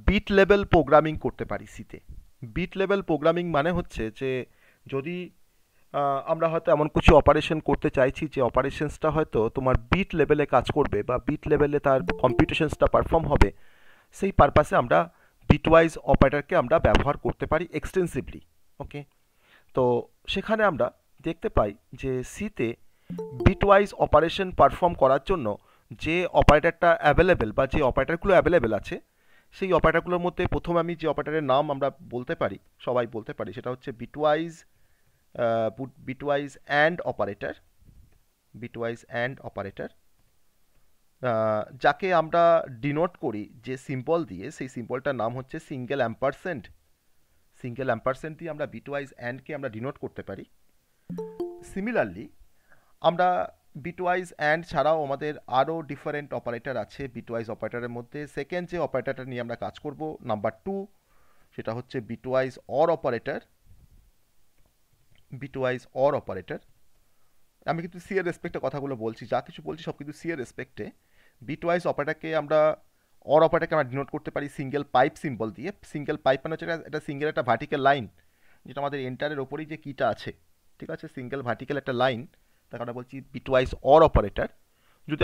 Bit level programming করতে পারি সিতে। বিট লেভেল প্রোগ্রামিং মানে হচ্ছে যে যদি আমরা হয়তো এমন কিছু অপারেশন করতে চাইছি যে অপারেশনসটা হয়তো তোমার বিট লেভেলে কাজ করবে বা বিট লেভেলে তার কম্পিউটেশনসটা পারফর্ম হবে, সেই পারপাসে আমরা বিটওয়াইজ অপারেটরকে আমরা ব্যবহার করতে পারি এক্সটেন্সিভলি। ওকে, তো সেখানে আমরা দেখতে পাই যে সিতে বিটওয়াইজ অপারেশন পারফর্ম করার জন্য যে অপারেটরটা অ্যাভেলেবেল বা যে অপারেটরগুলো অ্যাভেলেবেল আছে, সেই অপারেটরগুলোর মধ্যে প্রথমে আমি যে অপারেটরের নাম আমরা বলতে পারি, সবাই বলতে পারি, সেটা হচ্ছে bitwise bitwise and operator. Bitwise and operator যাকে আমরা ডিনোট করি যে সিম্বল দিয়ে, সেই সিম্বলটার নাম হচ্ছে সিঙ্গেল অ্যাম্পারসেন্ট। সিঙ্গেল অ্যাম্পারসেন্ট দিয়ে আমরা বিটওয়াইজ অ্যান্ডকে আমরা ডিনোট করতে পারি। সিমিলারলি আমরা বিটওয়াইজ অ্যান্ড ছাড়াও আমাদের আরও ডিফারেন্ট অপারেটর আছে বিটওয়াইজ অপারেটরের মধ্যে। সেকেন্ড যে অপারেটরটা নিয়ে আমরা কাজ করব, নাম্বার 2, সেটা হচ্ছে bitwise or operator. Bitwise or operator, আমি কিন্তু সি এর রেসপেক্টে কথাগুলো বলছি, যা কিছু বলছি সব কিন্তু সি এর রেসপেক্টে। বিটওয়াইজ অপারেটরকে আমরা অর অপারেটরকে আমরা ডিনোট করতে পারি সিঙ্গেল পাইপ সিম্বল দিয়ে। সিঙ্গেল পাইপ মানে হচ্ছে এটা সিঙ্গেল একটা ভার্টিক্যাল লাইন, যেটা আমাদের এন্টারের ওপরেই যে কিটা আছে, ঠিক আছে, সিঙ্গেল ভার্টিক্যাল একটা লাইন, তাকে আমরা বলছি বিটওয়াইজ অর অপারেটর। যদি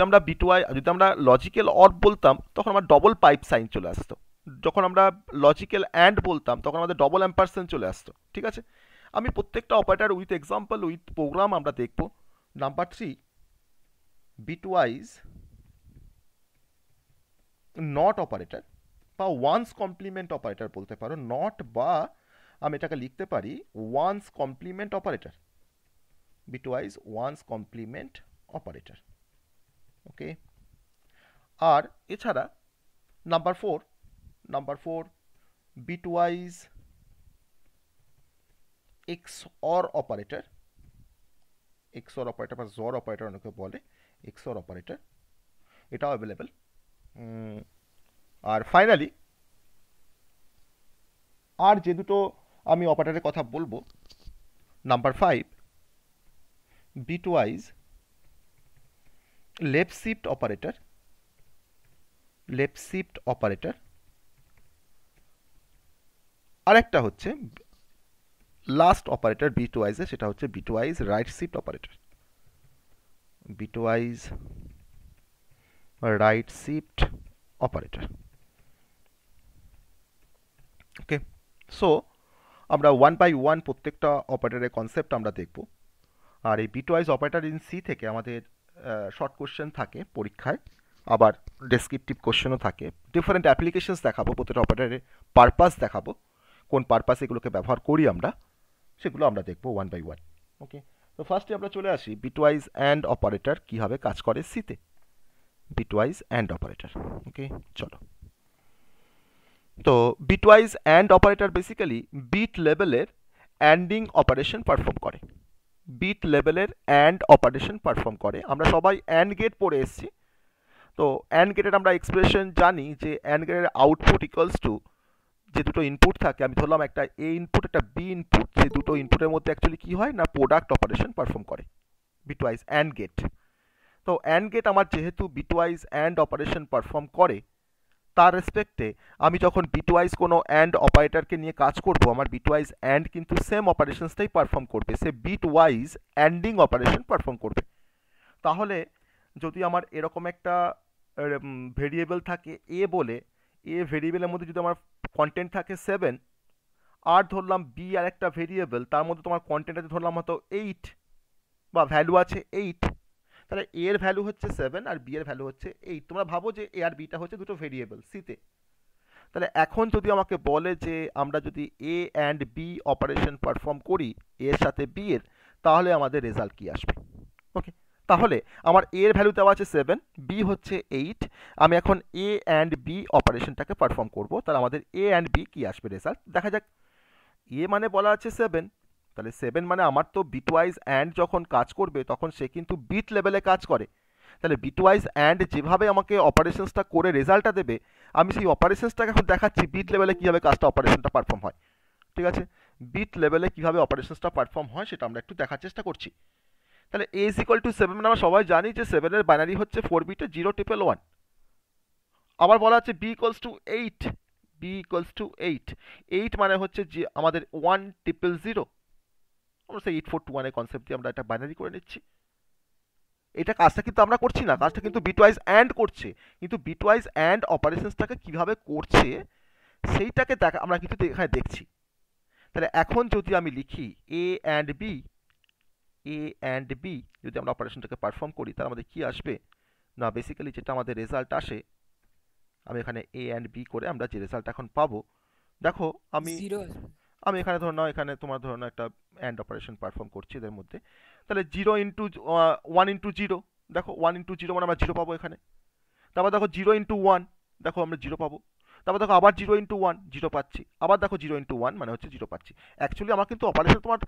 আমরা লজিক্যাল অর বলতাম তখন আমার ডবল পাইপ সাইন চলে আসতো। যখন আমরা লজিক্যাল অ্যান্ড বলতাম তখন আমাদের ডবল অ্যাম্পারসেন্ট চলে আসতো। ঠিক আছে, আমি প্রত্যেকটা operator with example with program আমরা দেখব। নাম্বার 3, বিটওয়াইজ নট অপারেটর বা ওয়ান্স কমপ্লিমেন্ট অপারেটর বলতে পারো। নট বা আমি এটাকে লিখতে পারি ones complement operator. Bitwise once complement operator. Okay, আর এছাড়া number 4 bitwise XOR operator. XOR operator বা জর অপারেটর অনেকে বলে, এক্স অর অপারেটর, এটাও অ্যাভেলেবেল। আর ফাইনালি আর যে দুটো আমি অপারেটরের কথা বলবো, number 5 bitwise left shift operator. Left shift operator, আরেকটা হচ্ছে লাস্ট অপারেটর বিটওয়াইজে, সেটা হচ্ছে bitwise right shift operator. Bitwise right shift operator. Okay, so আমরা ওয়ান বাই ওয়ান প্রত্যেকটা অপারেটরের কনসেপ্ট আমরা দেখব। আর এই বিটওয়াইজ অপারেটর ইন সি থেকে আমাদের শর্ট কোশ্চেন থাকে পরীক্ষায়, আবার ডেসক্রিপটিভ কোশ্চেনও থাকে। ডিফারেন্ট অ্যাপ্লিকেশনস দেখাবো, প্রত্যেকটা অপারেটরের পারপাস দেখাবো, কোন পারপাসে এগুলোকে ব্যবহার করি আমরা, সেগুলো আমরা দেখবো ওয়ান বাই ওয়ান। ওকে, তো ফার্স্টে আমরা চলে আসি বিটওয়াইজ অ্যান্ড অপারেটর কীভাবে কাজ করে সিতে। বিটওয়াইজ অ্যান্ড অপারেটর, ওকে চলো। তো bitwise and operator basically bit লেভেলের অ্যান্ডিং অপারেশন পারফর্ম করে। বিট লেভেলের অ্যান্ড অপারেশন পারফর্ম করে। আমরা সবাই অ্যান্ড গেট পড়ে এসেছি। তো অ্যান্ড গেটের আমরা এক্সপ্রেশন জানি যে অ্যান্ড গেটের আউটপুট ইকুয়ালস টু, যে দুটো ইনপুট থাকে, আমি ধরলাম একটা এ ইনপুট একটা বি ইনপুট, সেই দুটো ইনপুটের মধ্যে অ্যাকচুয়ালি কী হয় না প্রোডাক্ট অপারেশন পারফর্ম করে বিটওয়াইজ অ্যান্ড গেট। তো অ্যান্ড গেট আমার যেহেতু বিটওয়াইজ অ্যান্ড অপারেশন পারফর্ম করে, তার রেসপেক্টে আমি যখন বিটওয়াইজ কোনো অ্যান্ড অপারেটরকে নিয়ে কাজ করব, আমার বিটওয়াইজ অ্যান্ড কিন্তু সেম অপারেশনসটাই পারফর্ম করবে, সে বিটওয়াইজ অ্যান্ডিং অপারেশন পারফর্ম করবে। তাহলে যদি আমার এরকম একটা ভেরিয়েবল থাকে এ বলে, এ ভেরিয়েবলের মধ্যে যদি আমার কন্টেন্ট থাকে 7, আর ধরলাম বি আর একটা ভেরিয়েবল, তার মধ্যে তোমার কন্টেন্ট আছে ধরলাম হয়তো 8 বা ভ্যালু আছে 8, তাহলে এ এর ভ্যালু হচ্ছে 7 আর বি এর ভ্যালু হচ্ছে 8। তোমরা ভাবো যে এ আর বিটা হচ্ছে দুটো ভেরিয়েবল সিতে। তাহলে এখন যদি আমাকে বলে যে আমরা যদি এ অ্যান্ড বি অপারেশন পারফর্ম করি এর সাথে বি এর, তাহলে আমাদের রেজাল্ট কি আসবে? ওকে, তাহলে আমার এ এর ভ্যালু দেওয়া আছে 7, বি হচ্ছে 8, আমি এখন এ অ্যান্ড বি অপারেশনটাকে পারফর্ম করব, তাহলে আমাদের এ অ্যান্ড বি কি আসবে রেজাল্ট দেখা যাক। এ মানে বলা আছে 7, তাহলে 7 মানে আমার তো বিটওয়াইজ অ্যান্ড যখন কাজ করবে তখন সে কিন্তু বিট লেভেলে কাজ করে। তাহলে বিটওয়াইজ অ্যান্ড যেভাবে আমাকে অপারেশনসটা করে রেজাল্টটা দেবে, আমি সেই অপারেশনসটাকে এখন দেখাচ্ছি বিট লেভেলে কীভাবে কাজটা অপারেশনটা পারফর্ম হয়। ঠিক আছে, বিট লেভেলে কীভাবে অপারেশনসটা পারফর্ম হয় সেটা আমরা একটু দেখার চেষ্টা করছি। তাহলে এ ইজ ইকুয়াল টু 7 মানে আমরা সবাই জানি যে 7 এর বাইনারি হচ্ছে 4 বিটে 0 1 1। আবার বলা আছে B equals to 8, B equals to 8। 8 মানে হচ্ছে যে আমাদের 1 0 0। আমরা সেই 8421 এর কনসেপ্ট দিয়ে আমরা এটা বাইনারি করে নিচ্ছি। এটা কাজটা কিন্তু আমরা করছি না, কাজটা কিন্তু বিটওয়াইজ অ্যান্ড করছে। কিন্তু বিটওয়াইজ অ্যান্ড অপারেশনসটাকে কিভাবে করছে সেইটাকে দেখা আমরা কিন্তু এখানে দেখছি। তাহলে এখন যদি আমি লিখি A and B, A and B যদি আমরা অপারেশনটাকে পারফর্ম করি তাহলে আমাদের কি আসবে না, বেসিক্যালি যেটা আমাদের রেজাল্ট আসে, আমি এখানে এ অ্যান্ড বি করে আমরা যে রেজাল্ট এখন পাবো, দেখো আমি জিরো আসবে। আমি এখানে ধরে নাও, এখানে তোমার ধরে নাও একটা অ্যান্ড অপারেশন পারফর্ম করছি এদের মধ্যে। তাহলে 0 ইন্টু 1 ইন্টু 0, দেখো 1 ইন্টু 0 মানে আমরা 0 পাবো এখানে। তারপর দেখো 0 ইন্টু 1, দেখো আমরা 0 পাবো। তারপর দেখো আবার 0 ইন্টু 1, 0 পাচ্ছি। আবার দেখো 0 ইন্টু 1 মানে হচ্ছে 0 পাচ্ছি। অ্যাকচুয়ালি আমার কিন্তু অপারেশন তোমার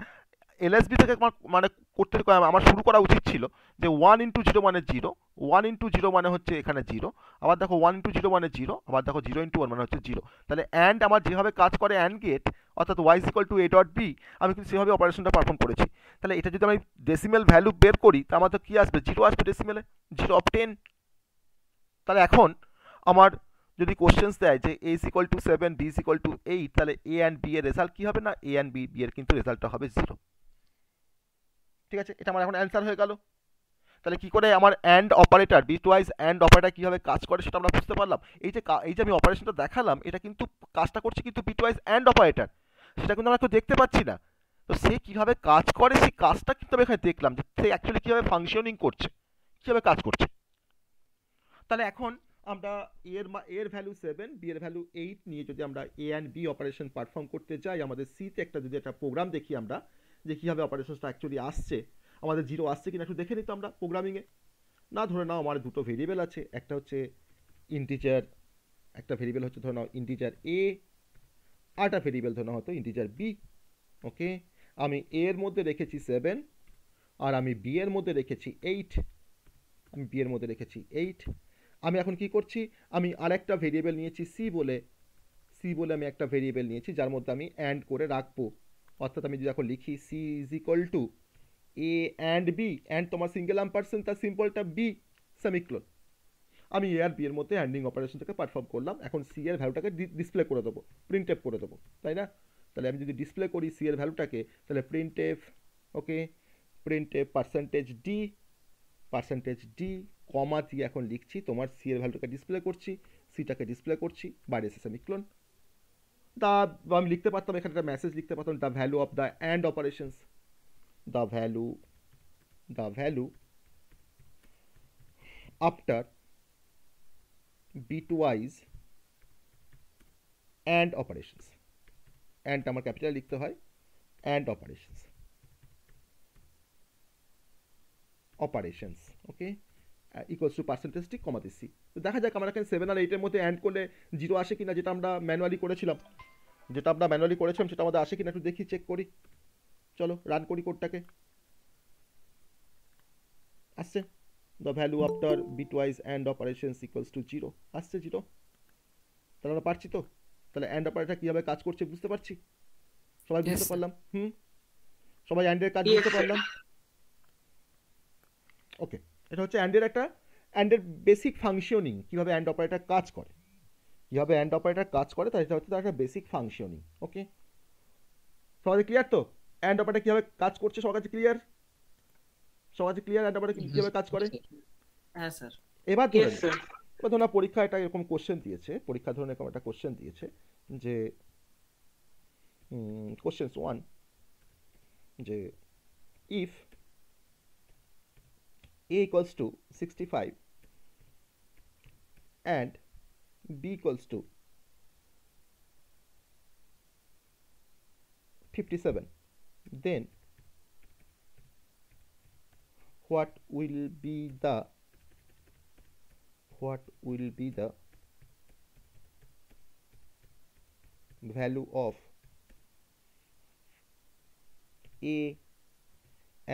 এলএসবি থেকে মানে করতে আমার শুরু করা উচিত ছিল যে 1 ইন্টু 0 মানে 0, 1 ইন্টু 0 মানে হচ্ছে এখানে 0, আবার দেখো 1 ইন্টু 0 মানে 0, আবার দেখো 0 ইন্টু 1 মানে হচ্ছে 0। তাহলে অ্যান্ড আমার যেভাবে কাজ করে অ্যান্ড গেট, অর্থাৎ Y is equal to A dot B, আমি কিন্তু সেভাবে অপারেশনটা পারফর্ম করেছি। তাহলে এটা যদি আমি ডেসিমেল ভ্যালু বের করি তা আমার তো কী আসবে, 0 আসবে ডেসিমেলে, 0 অফ 10। তাহলে এখন আমার যদি কোশ্চেন্স দেয় যে A is equal to 7, B is equal to 8, তাহলে এ অ্যান্ড বি এর রেজাল্ট কী হবে না, এ অ্যান্ড বি এর কিন্তু রেজাল্টটা হবে 0। ঠিক আছে, এটা আমার এখন অ্যান্সার হয়ে গেল। তাহলে কি করে আমার and operator, bitwise and operator কীভাবে কাজ করে সেটা আমরা বুঝতে পারলাম। এই যে আমি অপারেশনটা দেখালাম এটা কিন্তু কাজটা করছে কিন্তু বিটওয়াইজ অ্যান্ড অপারেটর, সেটা কিন্তু আমরা কেউ দেখতে পাচ্ছি না। তো সে কীভাবে কাজ করে সেই কাজটা কিন্তু আমি এখানে দেখলাম যে সে অ্যাকচুয়ালি কীভাবে ফাংশনিং করছে, কীভাবে কাজ করছে। তাহলে এখন আমরা এর ভ্যালু 7, বি এর ভ্যালু 8 নিয়ে যদি আমরা এ অ্যান্ড বি অপারেশন পারফর্ম করতে যাই, আমাদের সিতে যদি একটা প্রোগ্রাম দেখি আমরা যে কীভাবে অপারেশনটা অ্যাকচুয়ালি আসছে, আমাদের 0 আসছে কিনা একটু দেখে নিত আমরা প্রোগ্রামিংয়ে। না ধরে নাও আমার দুটো ভেরিয়েবল আছে, একটা হচ্ছে ইন্টিজার, একটা ভেরিয়েবল হচ্ছে ধরে নাও ইন্টিজার এ, আর একটা ভেরিয়েবল ধরে নাও হতো ইন্টিজার বি। ওকে, আমি এ এর মধ্যে রেখেছি 7 আর আমি বি এর মধ্যে রেখেছি 8, আমি বি এর মধ্যে রেখেছি 8। আমি এখন কি করছি, আমি আরেকটা ভেরিয়েবল নিয়েছি সি বলে আমি একটা ভেরিয়েবল নিয়েছি যার মধ্যে আমি অ্যান্ড করে রাখবো। অর্থাৎ আমি যদি এখন লিখি C is equal to A and B, and তোমার সিঙ্গেল আম্পারসেন্ট তার সিম্পলটা বি সেমিক্লোন, আমি এ আর বি এর মধ্যে অ্যান্ডিং অপারেশনটাকে পারফর্ম করলাম। এখন সি এর ভ্যালুটাকে ডিসপ্লে করে দেবো, প্রিন্ট এফ করে দেবো, তাই না? তাহলে আমি যদি ডিসপ্লে করি সি এর ভ্যালুটাকে, তাহলে প্রিন্ট এফ, ওকে, প্রিন্ট এফ পার্সেন্টেজ ডি কমা দিয়ে এখন লিখছি তোমার সি এর ভ্যালুটাকে ডিসপ্লে করছি, সিটাকে ডিসপ্লে করছি, বাইরে এসে সেমিক্লোন। দা আমি লিখতে পারতাম এখানে একটা মেসেজ লিখতে পারতাম, the value of the and operations, the value after bitwise and operations, and আমার ক্যাপিটাল লিখতে হয়, and operations okay, equals to percentage T কমাতে সি। তো দেখা যাক আমরা এখানে 7 আর 8 এর মধ্যে অ্যান্ড করলে 0 আসে কিনা, যেটা আমরা ম্যানুয়ালি করেছিলাম, সেটা আমাদের আসে কিনা একটু দেখি, চেক করি। চলো রান করি কোডটাকে, আসছে the value after bitwise and operations equals to 0, আসছে 0। তাহলে আমরা পারছি তো, তাহলে অ্যান্ড অপারেটর কীভাবে কাজ করছে বুঝতে পারছি, সবাই ইয়েস বুঝতে স্যার। পারলাম? সবাই অ্যান্ডের কাজ ইয়েস বুঝতে স্যার। পারলাম? ওকে, এটা হচ্ছে অ্যান্ডের বেসিক ফাংশনিং, কীভাবে অ্যান্ড অপারেটর কাজ করে, তাই এটা হচ্ছে তার একটা বেসিক ফাংশনিং। ওকে, সবাই ক্লিয়ার তো অ্যান্ড অপারেটর কীভাবে কাজ করছে? সবার কাছে ক্লিয়ার? অ্যান্ড অপারেটর কীভাবে কাজ করে? হ্যাঁ স্যার। এবার ধরে ইয়েস নিই, স্যার। পরীক্ষা এটা এরকম কোশ্চেন দিয়েছে, পরীক্ষা ধরুন এরকম একটা কোশ্চেন দিয়েছে যে কোশ্চেন 1, যে if a equals to 65 and b equals to 57, then what will be the value of a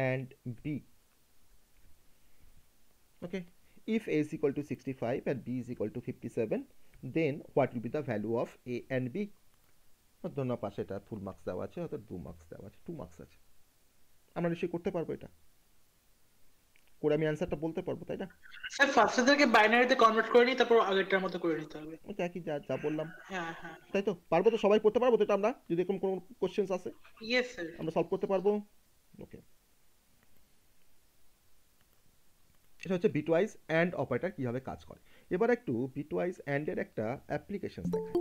and b? Okay, if a is equal to 65 and b is equal to 57, then what will be the value of a and b? ধরুন পাশে এটা full marks দেওয়া আছে, হয়তো 2 marks দেওয়া আছে, 2 marks আছে, আমরা নিশ্চয়ই করতে পারবো এটা। করে আমি অ্যান্সারটা বলতে পারবো, তাই না? স্যার ফার্স্টে থেকে বাইনারিতে কনভার্ট করে নিই, তারপর আগেরটার মতো করে নিতে হবে। ওই তো একই যা যা বললাম, হ্যাঁ হ্যাঁ। তাই তো? পারবো তো, সবাই করতে পারবো তো এটা? আমরা যদি এরকম কোনো কোশ্চেন্স আসে ইয়েস স্যার। আমরা সলভ করতে পারবো। ওকে, এটা হচ্ছে বিটওয়াইজ অ্যান্ড অপারেটর কীভাবে কাজ করে। এবার একটু বিটওয়াইজ অ্যান্ডের একটা অ্যাপ্লিকেশনস দেখাই,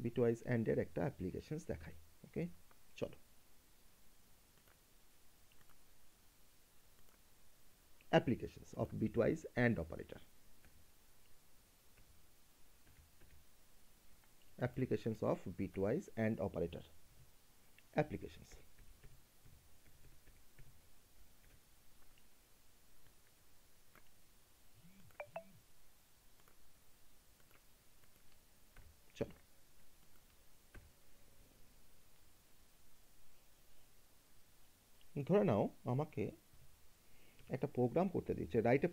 বিটওয়াইজ অ্যান্ডের একটা অ্যাপ্লিকেশনস দেখাই। ওকে, চলো। Applications of bitwise and operator, applications of bitwise and operator applications. চলো, ধরে নাও আমাকে একটা প্রোগ্রাম করতে দিচ্ছে, write a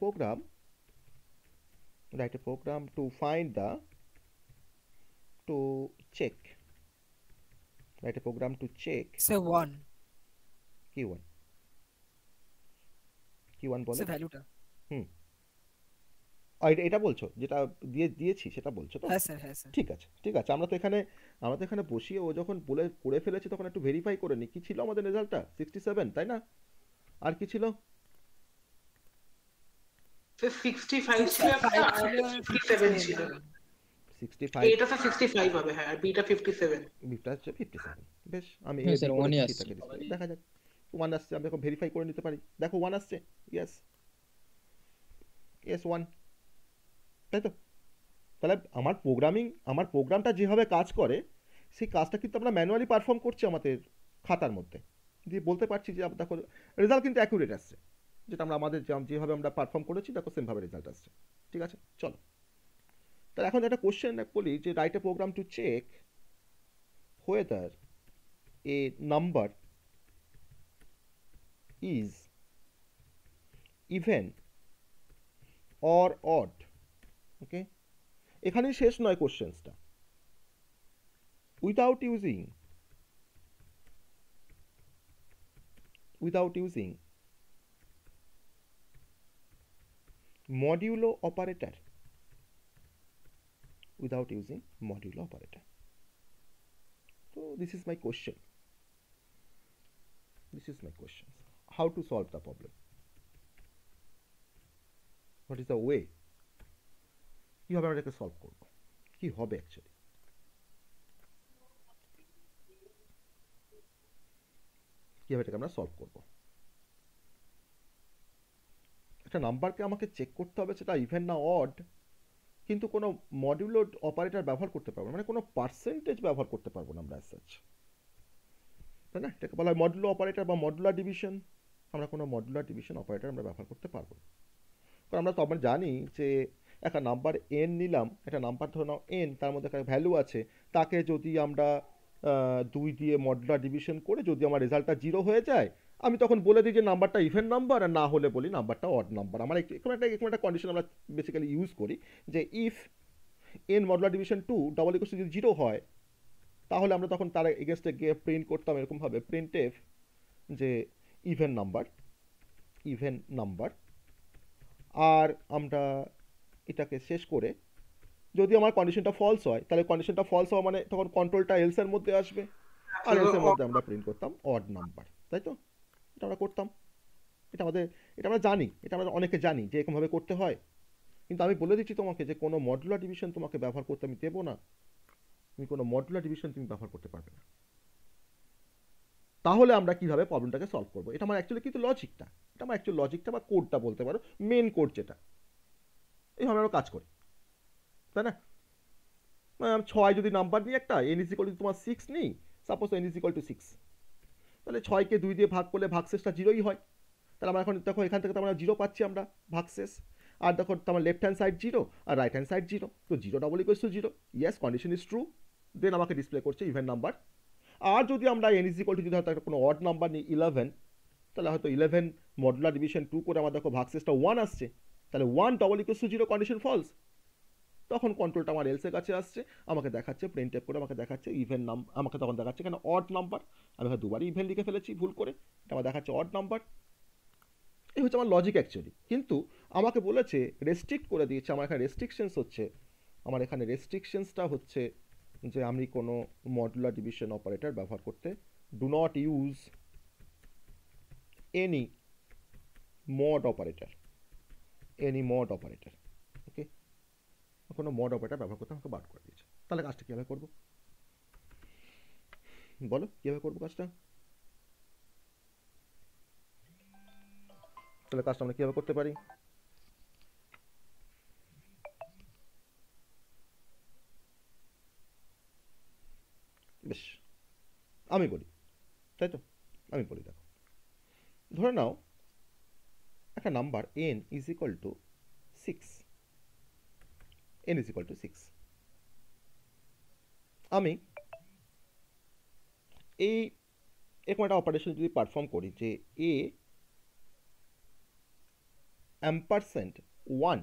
program to find the, to check, write a program to check সে 1 কি ওয়ান, কি ওয়ান বলে? সে ভ্যালুটা। হুম, এটা বলছো যেটা দিয়েছি সেটা বলছো তো? হ্যাঁ স্যার, হ্যাঁ স্যার। ঠিক আছে, ঠিক আছে, আমরা তো এখানে বসিয়ে ও যখন বলে করে ফেলেছি তখন একটু ভেরিফাই করে নি কি ছিল আমাদের রেজাল্টটা, 67, তাই না? আর কি ছিল? স্যার 65 ছিল একটা, 65 আর ছিল, একটা 57 ছিল। 65, এটা স্যার 65 হবে, হ্যাঁ, আর বিটা 57। বিটটা হচ্ছে 57। বেশ, আমি হ্যাঁ এ বি স্যার, করে ওয়ানই দিচ্ছি আসছে। তাকে ডিসপ্লে, দেখা যাক। ওয়ান আসছে, আমি এখন ভেরিফাই করে নিতে পারি। দেখো ওয়ান আসছে, ইয়েস, ইয়েস ওয়ান, তাই তো? তাহলে আমার প্রোগ্রামটা যেভাবে কাজ করে সেই কাজটা কিন্তু আমরা ম্যানুয়ালি পারফর্ম করছি আমাদের খাতার মধ্যে, দিয়ে বলতে পারছি যে দেখো রেজাল্ট কিন্তু অ্যাকুরেট আসছে, যেটা আমরা আমাদের যেভাবে আমরা পারফর্ম করেছি দেখো সেমভাবে রেজাল্ট আসছে। ঠিক আছে, চলো। তাহলে এখন একটা কোশ্চেন বলি যে write a program to check whether a number is even or odd. Okay, এখানেই শেষ নয় কোশ্চেন্সটা। Without using modulo operator, without using modulo operator. So this is my question. How to solve the problem? What is the way? কিভাবে আমরা এটাকে solve করব? কি হবে অ্যাকচুয়ালি? কিভাবে এটাকে আমরা সলভ করব? একটা নাম্বারকে আমাকে চেক করতে হবে সেটা ইভেন না অড, কিন্তু কোনো মডিউলো অপারেটর ব্যবহার করতে পারবো না, মানে কোনো পার্সেন্টেজ ব্যবহার করতে পারবো না আমরা অ্যাজ সাচ, তাই না? এটাকে বলা হয় মডুলো অপারেটর বা মডুলার ডিভিশন। আমরা কোনো মডুলার ডিভিশন অপারেটর আমরা ব্যবহার করতে পারবো না, কারণ আমরা তো আমরা জানি যে একটা নাম্বার এন নিলাম, একটা নাম্বার ধরে নাও এন, তার মধ্যে একটা ভ্যালু আছে, তাকে যদি আমরা 2 দিয়ে মডুলার ডিভিশন করে যদি আমার রেজাল্টটা 0 হয়ে যায়, আমি তখন বলে দিই যে নাম্বারটা ইভেন নাম্বার, আর না হলে বলি নাম্বারটা অড নাম্বার। আমার একটা কন্ডিশন আমরা বেসিক্যালি ইউজ করি যে if N modular division 2 double equal to যদি 0 হয়, তাহলে আমরা তখন তার এগেনস্টে গিয়ে প্রিন্ট করতাম এরকমভাবে প্রিন্ট এফ যে ইভেন নাম্বার। আর আমরা এটাকে শেষ করে যদি আমার কন্ডিশনটা ফলস হয়, তাহলে কন্ডিশনটা ফলস হওয়া মানে তখন কন্ট্রোলটা এলসের মধ্যে আসবে, আর এলসের মধ্যে আমরা প্রিন্ট করতাম অড নাম্বার, তাই তো? এটা আমরা করতাম, এটা আমরা জানি, এটা আমরা অনেকে জানি যে এরকমভাবে করতে হয়। কিন্তু আমি বলে দিচ্ছি তোমাকে যে কোনো মডুলার ডিভিশন তোমাকে ব্যবহার করতে আমি দেবো না, তুমি কোনো মডুলার ডিভিশন তুমি ব্যবহার করতে পারবে না। তাহলে আমরা কিভাবে প্রবলেমটাকে সলভ করবো? এটা আমার অ্যাকচুয়ালি কিন্তু লজিকটা বা কোডটা বলতে পারো, মেন কোড যেটা, এইভাবে আমরা কাজ করি, তাই না? 6 যদি নাম্বার নিই একটা, n ইজ ইকুয়াল টু তোমার 6 নিই, suppose n is equal to 6, তাহলে 6কে 2 দিয়ে ভাগ করলে ভাগশেষটা 0ই হয়। তাহলে আমরা এখন দেখো এখান থেকে তো আমরা 0 পাচ্ছি আমরা ভাগশেষ, আর দেখো তোমার লেফট হ্যান্ড সাইড 0 আর রাইট হ্যান্ড সাইড 0, তো 0 double equals to 0, yes condition is true, then আমাকে ডিসপ্লে করছে ইভেন নাম্বার। আর যদি আমরা n ইজ ইকুয়াল টু যদি হয়তো কোনো অড নাম্বার নিই 11, তাহলে হয়তো 11 মডুলার ডিভিশন 2 করে আমার দেখো ভাগশেষটা 1 আসছে, তাহলে 1 double equals to 0, condition false. তখন কন্ট্রোলটা আমার এলসের কাছে আসছে, আমাকে দেখাচ্ছে প্রিন্ট টেপ করে আমাকে দেখাচ্ছে ইভেন নাম্বার, আমাকে তখন দেখাচ্ছে এখানে অড নাম্বার, আমি হয়তো দুবারই ইভেন লিখে ফেলেছি ভুল করে, এটা আমার দেখাচ্ছে অড নাম্বার। এই হচ্ছে আমার লজিক অ্যাকচুয়ালি। কিন্তু আমাকে বলেছে, রেস্ট্রিক্ট করে দিয়েছে, আমার এখানে রেস্ট্রিকশনস হচ্ছে, আমার এখানে রেস্ট্রিকশনসটা হচ্ছে যে আমি কোনো মডুলার ডিভিশন অপারেটর ব্যবহার করতে, do not use any mod operator, any mod operator. Okay, কোনো মড অপারেটর ব্যবহার করতে আমাকে বাদ করে দিয়েছে। তাহলে কাজটা কীভাবে করবো বলো, কীভাবে করবো কাজটা? তাহলে কাজটা আমরা কীভাবে করতে পারি? বেশ, আমি বলি, তাই তো, আমি বলি। দেখো, ধরে নাও একটা number n is equal to 6, n is equal to 6। আমি এই এরকম একটা অপারেশন যদি পারফর্ম করি যে a অ্যাম্পারসেন্ট 1,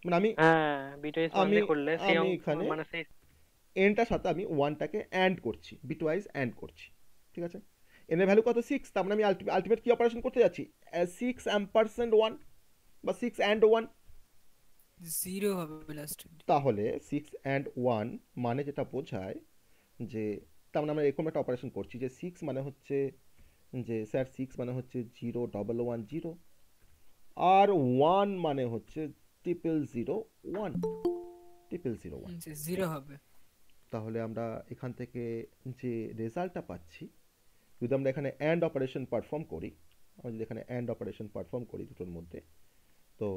মানে আমি হ্যাঁ, বিটওয়াইজ ওয়ান আমি দিয়ে করলে সেই আমি এখানে মানে সেই এনটার সাথে আমি ওয়ানটাকে অ্যান্ড করছি, বিটওয়াইজ অ্যান্ড করছি, ঠিক আছে? এন এর ভ্যালু কত? 6। তার মানে আমি আলটিমেট কি অপারেশন করতে যাচ্ছি? 6 অ্যাম্পারসেন্ট 1 বা 6 অ্যান্ড 1। জিরো হবে লাস্ট। তাহলে 6 অ্যান্ড 1 মানে যেটা বোঝায় যে, তার মানে আমরা এরকম একটা অপারেশন করছি যে 6 মানে হচ্ছে যে স্যার 6 মানে হচ্ছে 0 1 1 0, আর 1 মানে হচ্ছে 0 0 0 1, 0 0 1। জিরো হবে। তাহলে আমরা এখান থেকে যে রেজাল্টটা পাচ্ছি, যদি আমরা এখানে অ্যান্ড অপারেশন পারফর্ম করি, আমরা যদি এখানে অ্যান্ড অপারেশন পারফর্ম করি দুটোর মধ্যে, তো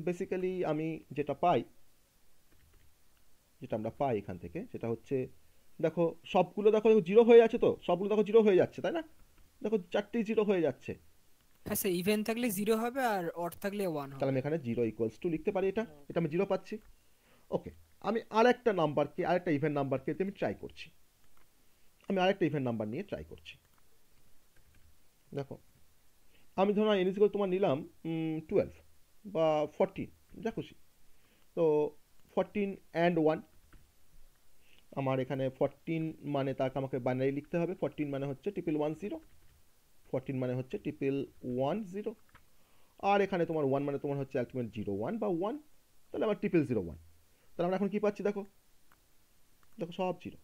বেসিক্যালি আমি যেটা পাই, যেটা আমরা পাই এখান থেকে সেটা হচ্ছে, দেখো সবগুলো দেখো জিরো হয়ে যাচ্ছে, তো সবগুলো দেখো জিরো হয়ে যাচ্ছে, তাই না? দেখো চারটেই জিরো হয়ে যাচ্ছে। হ্যাঁ স্যার, ইভেন থাকলে জিরো হবে আর অড থাকলে ওয়ান তাহলে হবে। আমি এখানে জিরো ইকুয়ালস টু লিখতে পারি, এটা এটা আমি জিরো পাচ্ছি। ওকে, আমি আরেকটা নাম্বারকে, আরেকটা ইভেন নাম্বারকে আমি ট্রাই করছি, আমি আরেকটা ইভেন নাম্বার নিয়ে ট্রাই করছি। দেখো, আমি ধরো এন ইজ ইকুয়াল তোমার নিলাম 12 বা 14, যা খুশি। তো 14 অ্যান্ড 1, আমার এখানে 14 মানে তাকে আমাকে বাইনারি লিখতে হবে। 14 মানে হচ্ছে 1010, 14 মানে হচ্ছে 1010, আর এখানে তোমার 1 মানে তোমার হচ্ছে আলটিমেট 01 বা 1, তাহলে আমার 0001। তাহলে আমরা এখন কি পাচ্ছি? দেখো দেখো সব জিরো,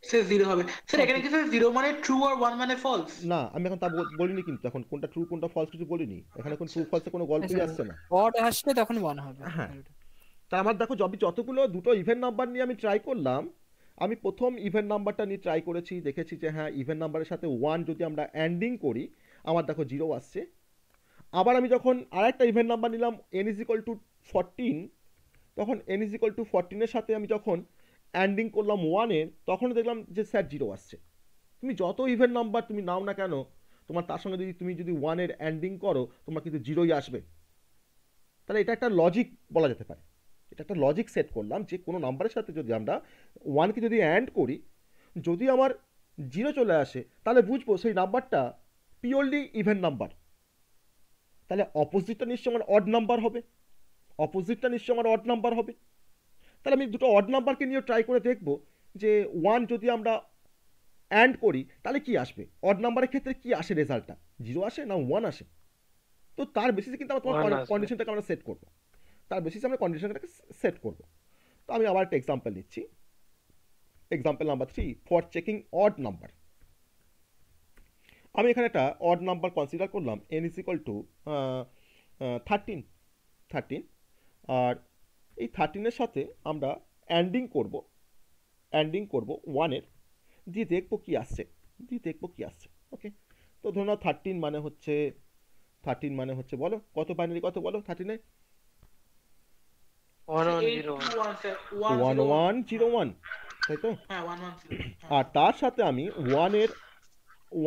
স্যার জিরো হবে। স্যার সব এখানে জিরো। কি স্যার জিরো মানে ট্রু আর ওয়ান মানে ফলস? না, আমি এখন তা বলিনি, কিন্তু এখন কোনটা ট্রু কোনটা ফলস কিছু বলিনি, এখানে কোন ট্রু ফলসের কোনো গল্পই আসছে না। অড আসলে তখন ওয়ান হবে। হ্যাঁ, তা আমার দেখো যতগুলো দুটো ইভেন নাম্বার নিয়ে আমি ট্রাই করলাম, আমি প্রথম ইভেন নাম্বারটা নিয়ে ট্রাই করেছি, দেখেছি যে হ্যাঁ ইভেন নাম্বারের সাথে 1 যদি আমরা অ্যান্ডিং করি, আমার দেখো জিরো আসছে। আবার আমি যখন আরেকটা ইভেন নাম্বার নিলাম n ইজ ইকুয়াল টু 14, তখন n ইজ ইকুয়াল টু 14 এর সাথে আমি যখন অ্যান্ডিং করলাম 1-এর, তখন দেখলাম যে স্যার জিরো আসছে। তুমি যত ইভেন নাম্বার তুমি নাও না কেন, তোমার তার সঙ্গে যদি তুমি যদি 1-এর অ্যান্ডিং করো, তোমার কিন্তু জিরোই আসবে। তাহলে এটা একটা লজিক বলা যেতে পারে, এটা একটা লজিক সেট করলাম যে কোনো নাম্বারের সাথে যদি আমরা 1কে যদি অ্যান্ড করি, যদি আমার জিরো চলে আসে, তাহলে বুঝবো সেই নাম্বারটা পিওরলি ইভেন নাম্বার। তাহলে অপোজিটটা নিশ্চয়ই আমার অড নাম্বার হবে, অপোজিটটা নিশ্চয়ই আমার অড নাম্বার হবে। তাহলে আমি দুটো অড নাম্বারকে নিয়ে ট্রাই করে দেখব যে 1 যদি আমরা অ্যান্ড করি তাহলে কি আসবে, অড নাম্বারের ক্ষেত্রে কি আসে, রেজাল্টটা জিরো আসে না 1 আসে। তো তার বেসিসে কিন্তু আমরা ওয়ান তোমার আসবে। কন্ডিশনটাকে আমরা সেট করবো, তার বেসিসে আমরা কন্ডিশনটাকে সেট করবো। তো আমি আবার একটা এক্সাম্পল নিচ্ছি, example number 3 for checking odd number. আমি এখানে একটা অড নাম্বার কনসিডার করলাম, n ইজ ইকুয়াল টু 13, আর এই 13-এর সাথে আমরা অ্যান্ডিং করব, অ্যান্ডিং করব 1-এর, দিয়ে দেখবো কি আসছে, দিয়ে দেখবো কি আসছে। ওকে, তো ধরুন 13 মানে হচ্ছে, 13 মানে হচ্ছে বলো কত, বাইনারি কত বলো 13-এ? 1101। স্যার 1101, তাই তো? হ্যাঁ 110। আর তার সাথে আমি 1-এর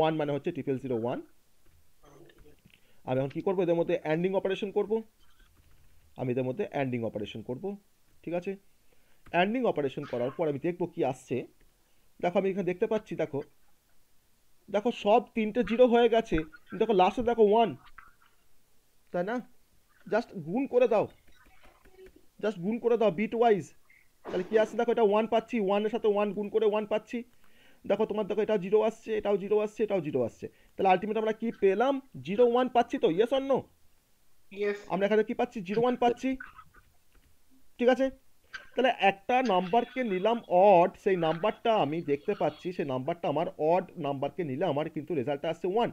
1 মানে হচ্ছে 0001, আমি এখন কি করবো, এদের মধ্যে অ্যান্ডিং অপারেশন করব, আমি এদের মধ্যে অ্যান্ডিং অপারেশন করব, ঠিক আছে? অ্যান্ডিং অপারেশন করার পর আমি দেখবো কি আসছে। দেখো আমি এখানে দেখতে পাচ্ছি, দেখো দেখো সব তিনটে জিরো হয়ে গেছে, দেখো লাস্টে দেখো 1, তাই না? জাস্ট গুণ করে দাও, জাস্ট গুণ করে দাও বিট ওয়াইজ, তাহলে কি আসছে দেখো, এটা 1 পাচ্ছি, 1-এর সাথে 1 গুণ করে 1 পাচ্ছি। দেখো তোমার দেখো এটাও জিরো আসছে, এটাও জিরো আসছে, এটাও জিরো আসছে, তাহলে আলটিমেট আমরা কি পেলাম? 0 1 পাচ্ছি তো, ইয়েস অর নো? ইয়েস আমরা এখানে কি পাচ্ছি? 0 1 পাচ্ছি, ঠিক আছে? তাহলে একটা নাম্বারকে নিলাম অড, সেই নাম্বারটা আমি দেখতে পাচ্ছি, সেই নাম্বারটা আমার অড নাম্বারকে নিলে আমার কিন্তু রেজাল্টটা আসছে 1।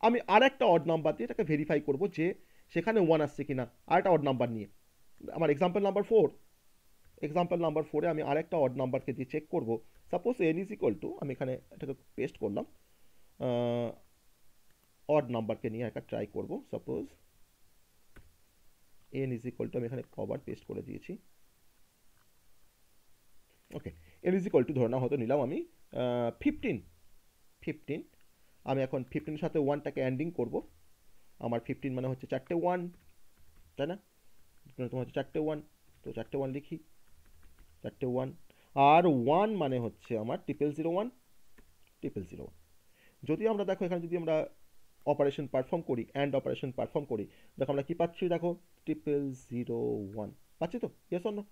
আমি আর একটা অড নাম্বার দিয়ে এটাকে ভেরিফাই করব যে সেখানে 1 আসছে কিনা, আর একটা অড নাম্বার নিয়ে। আমার এক্সাম্পল নাম্বার 4, এক্সাম্পল নাম্বার 4-এ আমি আরেকটা অড নাম্বারকে দিয়ে চেক করব। Suppose n is equal two, আমি এখানে এটাকে পেস্ট করলাম, অড নাম্বারকে নিয়ে একটা ট্রাই করব। Suppose n is equal two, আমি এখানে কবার পেস্ট করে দিয়েছি, ওকে, n ইজ ইকুয়াল টু ধরে নাও হয়তো নিলাম আমি 15। আমি এখন 15-এর সাথে 1টাকে অ্যান্ডিং করব। আমার 15 মানে হচ্ছে 4টে 1, তাই না? তোমার হচ্ছে 4টে 1, তো 4টে 1 লিখি, 4টে 1, আর 1 মানে হচ্ছে আমার 0001, 0001। যদি আমরা দেখো এখানে যদি আমরা অপারেশন পারফর্ম করি, অ্যান্ড অপারেশন পারফর্ম করি, দেখো আমরা কি পাচ্ছি, দেখো 0001 পাচ্ছি তো, ইয়েস অর নো?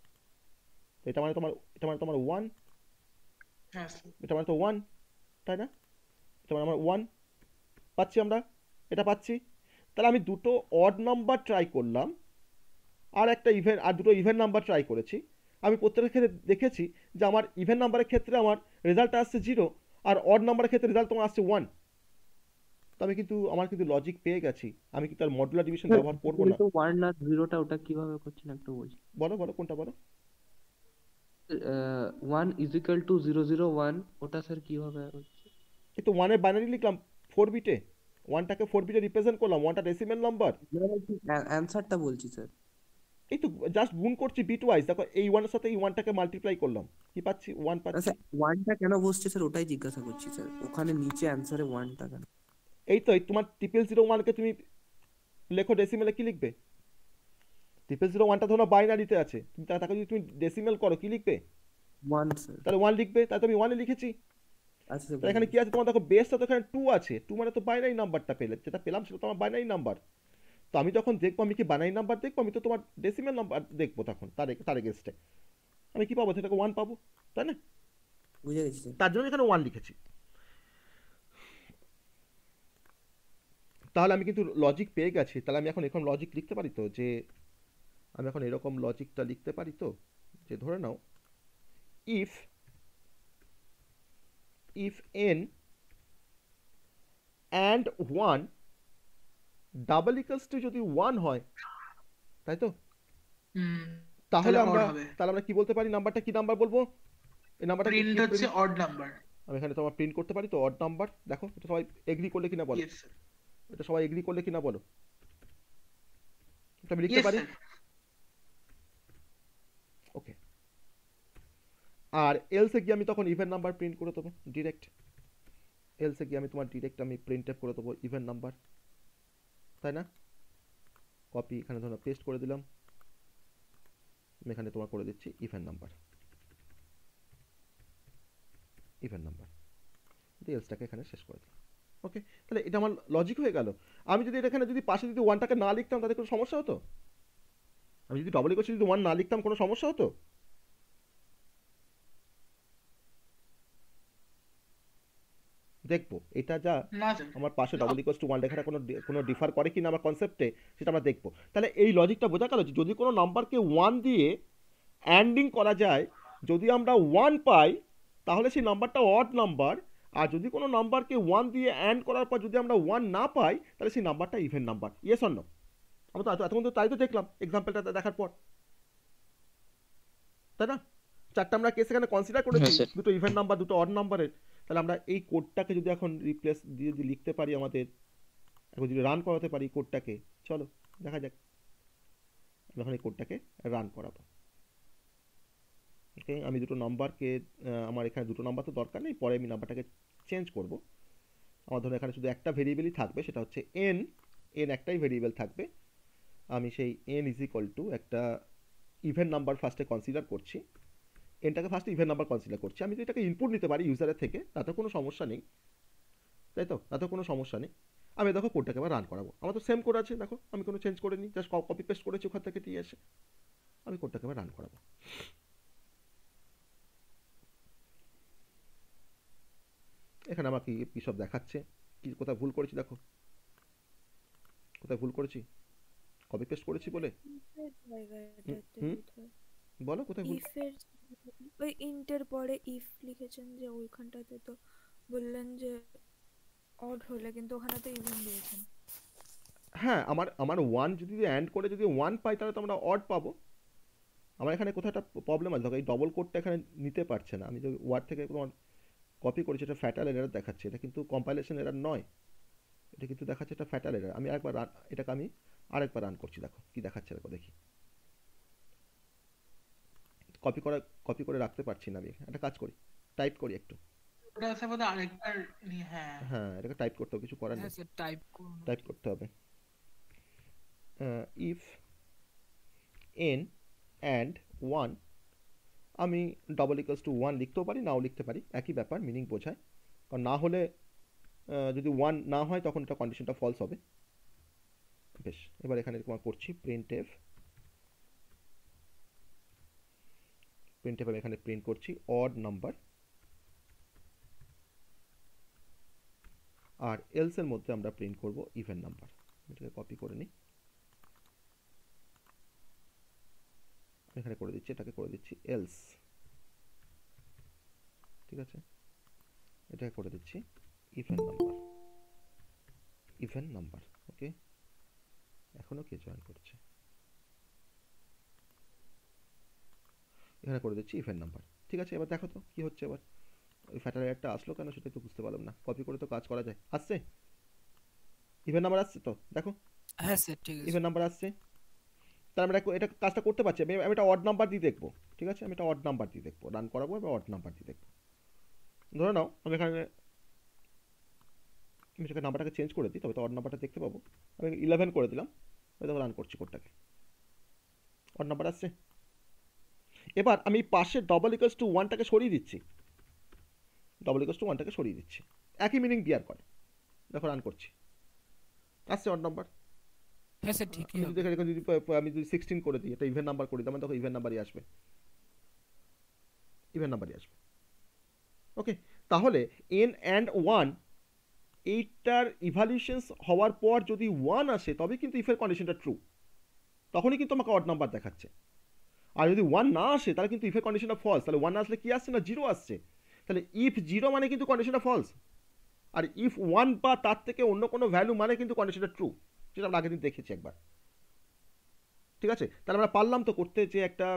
এটা মানে তোমার, এটা মানে তোমার 1, হ্যাঁ এটা মানে তো 1, তাই না? এটা মানে আমার 1 পাচ্ছি আমরা, এটা পাচ্ছি। তাহলে আমি দুটো অড নাম্বার ট্রাই করলাম, আর একটা ইভেন, আর দুটো ইভেন নাম্বার ট্রাই করেছি। আমি প্রত্যেকের ক্ষেত্রে দেখেছি যে আমার ইভেন নাম্বারের ক্ষেত্রে আমার রেজাল্টটা আসছে 0, আর অড নাম্বারের ক্ষেত্রে রেজাল্ট তোমার আসছে 1। তো আমি কিন্তু, আমার কিন্তু লজিক পেয়ে গেছি, আমি কিন্তু আর মডুলার ডিভিশন ব্যবহার করবো না। তো 1 আর 0টা ওটা কিভাবে করছেন একটু বলছি। বলো বলো কোনটা বলো। 1 ইজ ইকুয়াল টু 001, ওটা স্যার কিভাবে হচ্ছে? এই তো 1-এর বাইনারি লিখলাম 4 বিটে, 1টাকে 4 বিটে রিপ্রেজেন্ট করলাম, 1টা ডেসিমেল নাম্বার। অ্যানসারটা বলছি স্যার। এই তো জাস্ট গুণ করছি বিট ওয়াইজ, দেখো এই 1-এর সাথে এই 1টাকে মাল্টিপ্লাই করলাম, কি পাচ্ছি? 1 পাচ্ছি। স্যার 1টা কেন বসছে স্যার ওটাই জিজ্ঞাসা করছি স্যার, ওখানে নিচে অ্যানসারে 1টা কেন? এই তো, এই তোমার 0001কে তুমি লেখো ডেসিমেলে, কি লিখবে? 0001টা ধরো বাইনারিতে আছে, তুমি তাকে যদি তুমি ডেসিমেল করো কি লিখবে? 1 স্যার। তাহলে 1 লিখবে, তাহলে তো আমি 1-এ লিখেছি। আচ্ছা স্যার তাহলে এখানে কি আছে তোমার, দেখো বেসটা তো এখানে 2 আছে, 2 মানে তো বাইনারি নাম্বারটা পেলে, যেটা পেলাম সেটা তো আমার বাইনারি নাম্বার। তো আমি যখন দেখবো, আমি কি বাইনারি নাম্বার দেখবো? আমি তো তোমার ডেসিমেল নাম্বার দেখবো, তখন তার তার এগেনস্টে আমি কি পাবো? সেটাকে 1 পাবো, তাই না? বুঝে গেছি স্যার। তার জন্য এখানে 1 লিখেছি। তাহলে আমি কিন্তু লজিক পেয়ে গেছি। তাহলে আমি এখন এরকম লজিক লিখতে পারি তো, যে আমি এখন এরকম লজিকটা লিখতে পারি তো, যে ধরে নাও if n and 1 double equals to যদি 1 হয়, তাই তো? হুম তাহলে তাহলে অড আমরা, হবে। তাহলে আমরা কি বলতে পারি? নাম্বারটা কি নাম্বার বলবো? এই নাম্বারটা কি প্রিন্ট হচ্ছে print? Odd number. আমি এখানে তোমার প্রিন্ট করতে পারি তো অড নাম্বার, দেখো এটা সবাই এগ্রি করলে কিনা বলো, ইয়েস স্যার, এটা সবাই এগ্রি করলে কিনা বলো, এটা আমি লিখতে ইয়েস পারি, স্যার। ওকে। আর এলসে গিয়ে আমি তখন ইভেন নাম্বার প্রিন্ট করে দেবো ডিরেক্ট, এলসে গিয়ে আমি তোমার ডিরেক্ট আমি প্রিন্ট করে দেবো ইভেন নাম্বার, তাই না? কপি, এখানে ধরো পেস্ট করে দিলাম, আমি এখানে তোমার করে দিচ্ছি ইভেন নাম্বার, ইভেন নাম্বার দিয়ে এলসটাকে এখানে শেষ করে দিই। ওকে, তাহলে এটা আমার লজিক হয়ে গেল। আমি যদি এটা এখানে যদি পাশে যদি 1টাকে না লিখতাম, তাহলে কোনো সমস্যা হতো? আমি যদি ডবল ইকুয়াল যদি 1 না লিখতাম, কোনো সমস্যা হতো? দেখবো এটা যা না স্যার, আমার পাশে ডবল ইকুয়াল টু 1 লেখাটা কোনো কোনো ডিফার করে কিনা আমার কনসেপ্টে, সেটা আমরা দেখবো। তাহলে এই লজিকটা বোঝা গেল যে যদি কোনো নাম্বারকে 1 দিয়ে অ্যান্ডিং করা যায়, যদি আমরা 1 পাই তাহলে সেই নাম্বারটা অড নাম্বার, আর যদি কোনো নাম্বারকে 1 দিয়ে অ্যান্ড করার পর যদি আমরা 1 না পাই, তাহলে সেই নাম্বারটা even number, yes or no? আমরা তো এতক্ষণ তো তাই তো দেখলাম এক্সাম্পলটা দেখার পর, তাই না? 4টা আমরা কেস এখানে কনসিডার করেছি, দুটো ইভেন নাম্বার, দুটো অড নাম্বারের। তাহলে আমরা এই কোডটাকে যদি এখন রিপ্লেস দিয়ে যদি লিখতে পারি, আমাদের এখন যদি রান করাতে পারি কোডটাকে, চলো দেখা যাক। আমি এখন এই কোডটাকে রান করাবো। ওকে, আমি দুটো নাম্বারকে, আমার এখানে দুটো নাম্বার তো দরকার নেই, পরে আমি নাম্বারটাকে চেঞ্জ করব। আমার ধরুন এখানে শুধু একটা ভেরিয়েবলই থাকবে, সেটা হচ্ছে n, একটাই ভেরিয়েবল থাকবে। আমি সেই n ইজ ইকুয়াল টু একটা ইভেন নাম্বার ফার্স্টে কনসিডার করছি, এনটাকে ফার্স্ট ইভেন নাম্বার কনসিডার করছি। আমি তো এটাকে ইনপুট নিতে পারি ইউজারের থেকে, তাতে কোনো সমস্যা নেই, তাই তো? তাতে কোনো সমস্যা নেই। আমি দেখো কোডটাকে আবার রান করাবো, আমার তো সেম কোড আছে, দেখো আমি কোনো চেঞ্জ করিনি, জাস্ট কপি পেস্ট করেছি ওখান থেকে দিয়ে এসে। আমি কোডটাকে আবার রান করাবো। এখানে আমার কি কি সব দেখাচ্ছে, কি কোথায় ভুল করেছি দেখো, কোথায় ভুল করেছি, কপি পেস্ট করেছি বলে। ইফের হুম জায়গাটাতে হুম, বোধহয় বলো কোথায় ভুল। ইফের ওই ইন্টের পরে ইফ লিখেছেন যে ওইখানটাতে, তো বললেন যে অড হলে, কিন্তু ওখানে তো ইভেন দিয়েছেন। হ্যাঁ, আমার আমার ওয়ান যদি অ্যান্ড করে যদি ওয়ান পাই তাহলে তো আমরা অড পাবো। আমার এখানে কোথাও একটা প্রবলেম আছে, দেখো এই ডবল কোডটা এখানে নিতে পারছে না। আমি যে ওয়ার্ড থেকে তোমার কপি করেছি, এটা ফ্যাটাল এরার দেখাচ্ছে, এটা কিন্তু কম্পাইলেশন এরার নয়, এটা কিন্তু দেখাচ্ছে এটা ফ্যাটাল এরার। আমি আরেকবার এটাকে আমি আরেকবার রান করছি, দেখো কি দেখাচ্ছে, দেখো দেখি। কপি করা, কপি করে রাখতে পারছি না আমি, একটা কাজ করি, টাইপ করি একটু। ওটা আছে বোধহয় আরেকবার হ্যাঁ হ্যাঁ, এটাকে টাইপ করতে হবে, কিছু করার হ্যাঁ নেই, স্যার টাইপ করুন। টাইপ করতে হবে। ইফ এন অ্যান্ড ওয়ান, আমি ডবল ইকুয়ালস টু ওয়ান লিখতেও পারি, নাও লিখতে পারি, একই ব্যাপার, মিনিং বোঝায়। কারণ না হলে যদি ওয়ান না হয় তখন এটা কন্ডিশনটা ফলস হবে। বেশ, এবার এখানে এরকম করছি প্রিন্টএফ, প্রিন্টএফ আমি এখানে প্রিন্ট করছি অড নাম্বার, আর এলস এর মধ্যে আমরা প্রিন্ট করব ইভেন নাম্বার। এটাকে কপি করে নিই, এখানে করে দিচ্ছি, এটাকে করে দিচ্ছি এলস, ঠিক আছে, এটাকে করে দিচ্ছি ইভেন নাম্বার, ইভেন নাম্বার। ওকে, এখনো কে জয়েন করছে, এখানে করে দিচ্ছি ইভেন নাম্বার। ঠিক আছে, এবার দেখো তো কি হচ্ছে। এবার ওই ফ্যাটার একটা আসলো কেন সেটা তো বুঝতে পারলাম না, কপি করে তো কাজ করা যায়। আসছে ইভেন নাম্বার, আসছে তো দেখো, হ্যাঁ স্যার ঠিক আছে। ইভেন নাম্বার আসছে। তাহলে আমরা এটা কাজটা করতে পারছি। আমি আমি এটা অড নাম্বার দিয়ে দেখবো, ঠিক আছে, আমি এটা অড নাম্বার দিয়ে দেখবো, রান করাবো এবার অড নাম্বার দিয়ে দেখবো। ধরে নাও আমি এখানে, আমি সেখানে নাম্বারটাকে চেঞ্জ করে দিই, তবে তো অড নাম্বারটা দেখতে পাবো। আমি 11 করে দিলাম, ওই দেখো রান করছি কোডটাকে, অড নাম্বার আসছে। এবার আমি পাশে ডবল ইকুয়ালস টু ওয়ানটাকে সরিয়ে দিচ্ছি, ডবল ইকুয়ালস টু ওয়ানটাকে সরিয়ে দিচ্ছি, একই মিনিং বিয়ার করে। দেখো রান করছি, আসছে অড নাম্বার। হ্যাঁ স্যার ঠিকই আমি যদি হবে। এখানে যদি আমি যদি 16 করে দিই, এটা ইভেন নাম্বার করে দিই, আমার দেখো ইভেন নাম্বারই আসবে, ইভেন নাম্বারই আসবে। ওকে, তাহলে এন অ্যান্ড ওয়ান, এইটার ইভ্যালুয়েশনস হওয়ার পর যদি ওয়ান আসে তবে কিন্তু ইফের কন্ডিশনটা ট্রু, তখনই কিন্তু আমাকে অড নাম্বার দেখাচ্ছে। আর যদি ওয়ান না আসে তাহলে কিন্তু ইফের কন্ডিশনটা ফলস। তাহলে ওয়ান আসলে কি আসছে না, জিরো আসছে। তাহলে ইফ জিরো মানে কিন্তু কন্ডিশনটা ফলস, আর ইফ ওয়ান বা তার থেকে অন্য কোনো ভ্যালু মানে কিন্তু কন্ডিশনটা ট্রু, যেটা আমরা আগের দিন দেখেছি একবার। ঠিক আছে, তাহলে আমরা পারলাম তো করতে যে একটা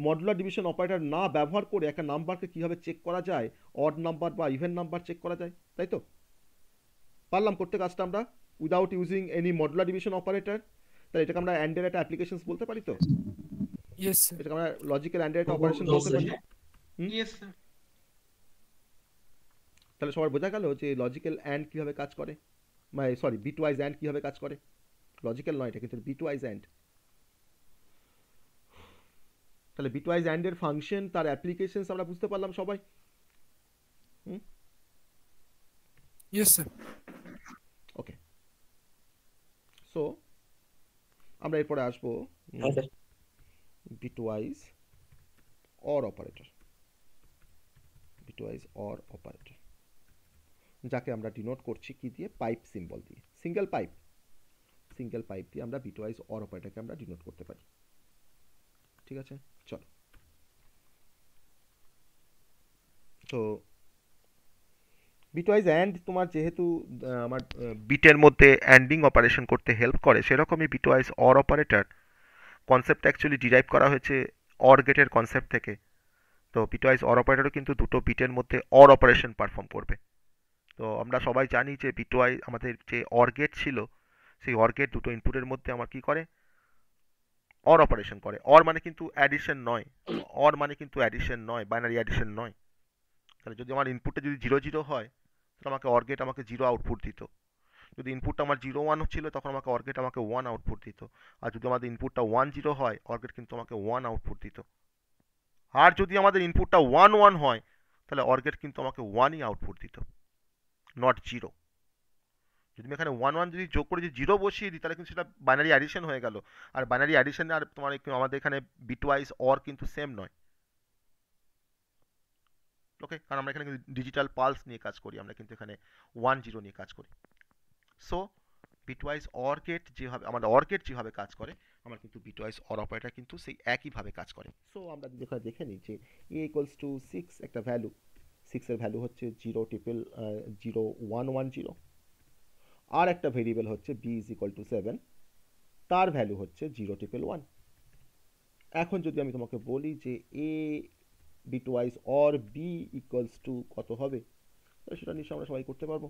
মডুলার ডিভিশন অপারেটর না ব্যবহার করে একটা নাম্বারকে কীভাবে চেক করা যায়, অড নাম্বার বা ইভেন নাম্বার চেক করা যায়, তাই তো পারলাম করতে কাজটা আমরা without using any modular division operator. তাহলে এটাকে আমরা অ্যান্ডের একটা অ্যাপ্লিকেশনস বলতে পারি তো, ইয়েস স্যার। এটাকে আমরা লজিক্যাল অ্যান্ডের একটা অপারেশন বলতে পারি। ইয়েস তাহলে সবার বোঝা গেল যে লজিক্যাল অ্যান্ড কীভাবে কাজ করে, মানে সরি বিট ওয়াইজ অ্যান্ড কীভাবে কাজ করে। লজিক্যাল নয় এটা, কিন্তু বিট ওয়াইজ অ্যান্ড। তাহলে বিট ওয়াইজ অ্যান্ডের ফাংশন, তার অ্যাপ্লিকেশনস আমরা বুঝতে পারলাম সবাই। Yes sir. ওকে, সো আমরা এরপরে আসবো bitwise or operator, bitwise or operator, যাকে আমরা ডিনোট করছি কি দিয়ে, পাইপ সিম্বল দিয়ে, সিঙ্গেল পাইপ, সিঙ্গেল পাইপ দিয়ে আমরা বিটওয়াইজ অর অপারেটরকে আমরা ডিনোট করতে পারি। ঠিক আছে, চলো। তো বিটওয়াইজ অ্যান্ড তোমার যেহেতু আমার বিটের মধ্যে অ্যান্ডিং অপারেশন করতে হেল্প করে, সেরকমই bitwise or operator concept actually derive করা হয়েছে অর গেটের কনসেপ্ট থেকে। তো বিটওয়াইজ অর অপারেটরও কিন্তু দুটো বিটের মধ্যে অর অপারেশন পারফর্ম করবে। তো আমরা সবাই জানি যে বিটওয়াইজ আমাদের যে অর গেট ছিল, সেই অর গেট দুটো ইনপুটের মধ্যে আমার কি করে, অর অপারেশন করে। অর মানে কিন্তু অ্যাডিশন নয়, অর মানে কিন্তু অ্যাডিশন নয়, বাইনারি অ্যাডিশন নয়। তাহলে যদি আমার ইনপুটটা যদি 0 0 হয় তাহলে আমাকে অর গেট আমাকে 0 আউটপুট দিত। যদি ইনপুটটা আমার 0 1 ছিল তখন আমাকে অর গেট আমাকে 1 আউটপুট দিত। আর যদি আমাদের ইনপুটটা 1 0 হয়, অর গেট কিন্তু আমাকে 1 আউটপুট দিত। আর যদি আমাদের ইনপুটটা 1 1 হয় তাহলে অর গেট কিন্তু আমাকে 1ই আউটপুট দিত, নট 0। যদি আমি এখানে 1 1 যদি যোগ করে যদি 0 বসিয়ে দিই তাহলে কিন্তু সেটা বাইনারি অ্যাডিশন হয়ে গেল। আর বাইনারি অ্যাডিশন আর তোমার আমাদের এখানে বিটওয়াইজ অর কিন্তু সেম নয়। ওকে, কারণ আমরা এখানে ডিজিটাল পালস নিয়ে কাজ করি, আমরা কিন্তু এখানে 1 0 নিয়ে কাজ করি। সো বিটওয়াইজ অর গেট যেভাবে আমাদের অর গেট যেভাবে কাজ করে, আমার কিন্তু বিটওয়াইজ অর অপারেটর কিন্তু সেই একইভাবে কাজ করে। সো আমরা যদি এখানে দেখে নিই যে এ ইকুয়ালস টু 6 একটা ভ্যালু, 6-এর ভ্যালু হচ্ছে 0 আর একটা ভেরিয়েবল হচ্ছে বি ইজ ইকুয়াল টু 7, তার ভ্যালু হচ্ছে 0 এখন যদি আমি তোমাকে বলি যে A bitwise or B equals to কত হবে, তাহলে সেটা নিশ্চয়ই আমরা সবাই করতে পারবো,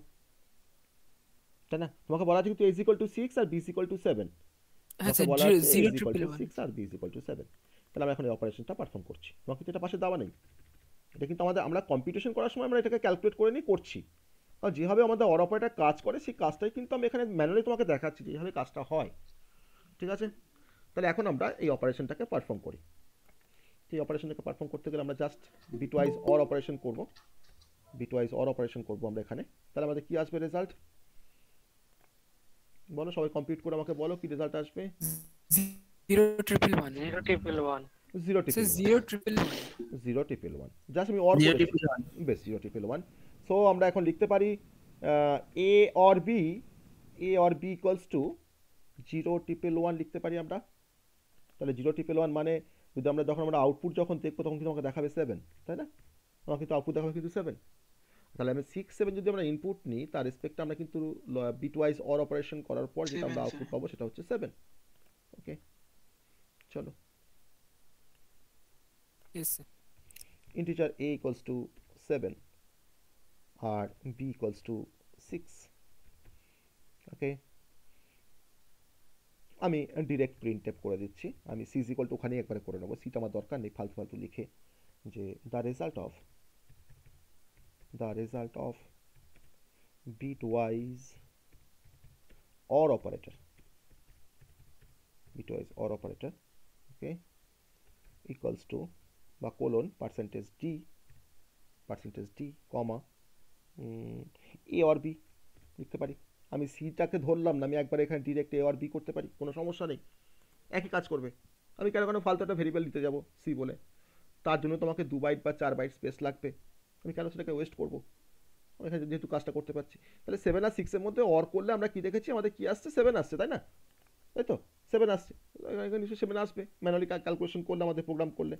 তাই না? তোমাকে বলা আছে কিন্তু এ ইজ ইকুয়াল টু 6 আর বি ইজ ইকুয়াল টু 7, হ্যাঁ তোমাকে স্যার, বলা আছে এ 0 ইজ ইকুয়াল টু 1 6 আর বি ইজ ইকুয়াল টু 7, তাহলে আমরা এখন এই অপারেশনটা পারফর্ম করছি। তোমাকে কিন্তু এটা পাশে দেওয়া নেই, এটা কিন্তু আমরা কম্পিউটেশন করার সময় আমরা এটাকে ক্যালকুলেট করে নিয়ে করছি, আর যেভাবে আমাদের অর অপারেটর কাজ করে সেই কাজটাই কিন্তু আমি এখানে ম্যানুয়ালি তোমাকে দেখাচ্ছি যে এইভাবে কাজটা হয়, ঠিক আছে? তাহলে এখন আমরা এই অপারেশনটাকে পারফর্ম করি। এই অপারেশনটাকে পারফর্ম করতে গেলে আমরা জাস্ট বিটওয়াইজ অর অপারেশন করব, বিটওয়াইজ অর অপারেশন করব আমরা এখানে। তাহলে আমাদের কি আসবে রেজাল্ট বলো, সবাই কম্পিউট করে আমাকে বলো কি রেজাল্ট আসবে। 0 0 triple 1 0 স্যার, triple 0 1 জাস্ট আমি অর করেছি, বেশ 0 সো আমরা এখন লিখতে পারি এ অর বি ইকুয়ালস টু 0 লিখতে পারি আমরা। তাহলে 0 মানে যদি আমরা আমরা আউটপুট যখন দেখবো তখন কিন্তু আমাকে দেখাবে 7, তাই না? আমাকে কিন্তু আউটপুট দেখাবে কিন্তু 7, তাহলে আমি 6-7 যদি আমরা ইনপুট নিই তার রেসপেক্টে আমরা কিন্তু বিটওয়াইজ অর অপারেশন করার পর যেটা আমরা আউটপুট পাবো সেটা হচ্ছে 7। ওকে, চলো yes sir. Integer a equals to 7 আর b ইকুয়ালস টু 6। ওকে, আমি ডিরেক্ট প্রিন্টএফ করে দিচ্ছি, আমি সি ইজ ইকুয়াল টু ওখানেই একবারে করে নেবো, সিটা আমার দরকার নেই ফালতু ফালতু লিখে, যে the result of bitwise or operator, okay, equals to বা colon percentage D comma A or B লিখতে পারি। আমি সিটাকে ধরলাম না, আমি একবার এখানে ডিরেক্ট এ অর বি করতে পারি, কোনো সমস্যা নেই, একই কাজ করবে। আমি কেন ফালতু একটা ভেরিয়েবল দিতে যাব সি বলে, তার জন্য তোমাকে 2 বাইট বা 4 বাইট স্পেস লাগবে, আমি কেন সেটাকে ওয়েস্ট করবো, আমি এখানে যেহেতু কাজটা করতে পারছি। তাহলে 7 আর 6-এর মধ্যে অর করলে আমরা কি দেখেছি, আমাদের কি আসছে 7 আসছে, তাই না? তাই তো 7 আসছে, এখানে নিশ্চয়ই 7 আসবে, ম্যানুয়ালি ক্যালকুলেশন করলে আমাদের প্রোগ্রাম করলে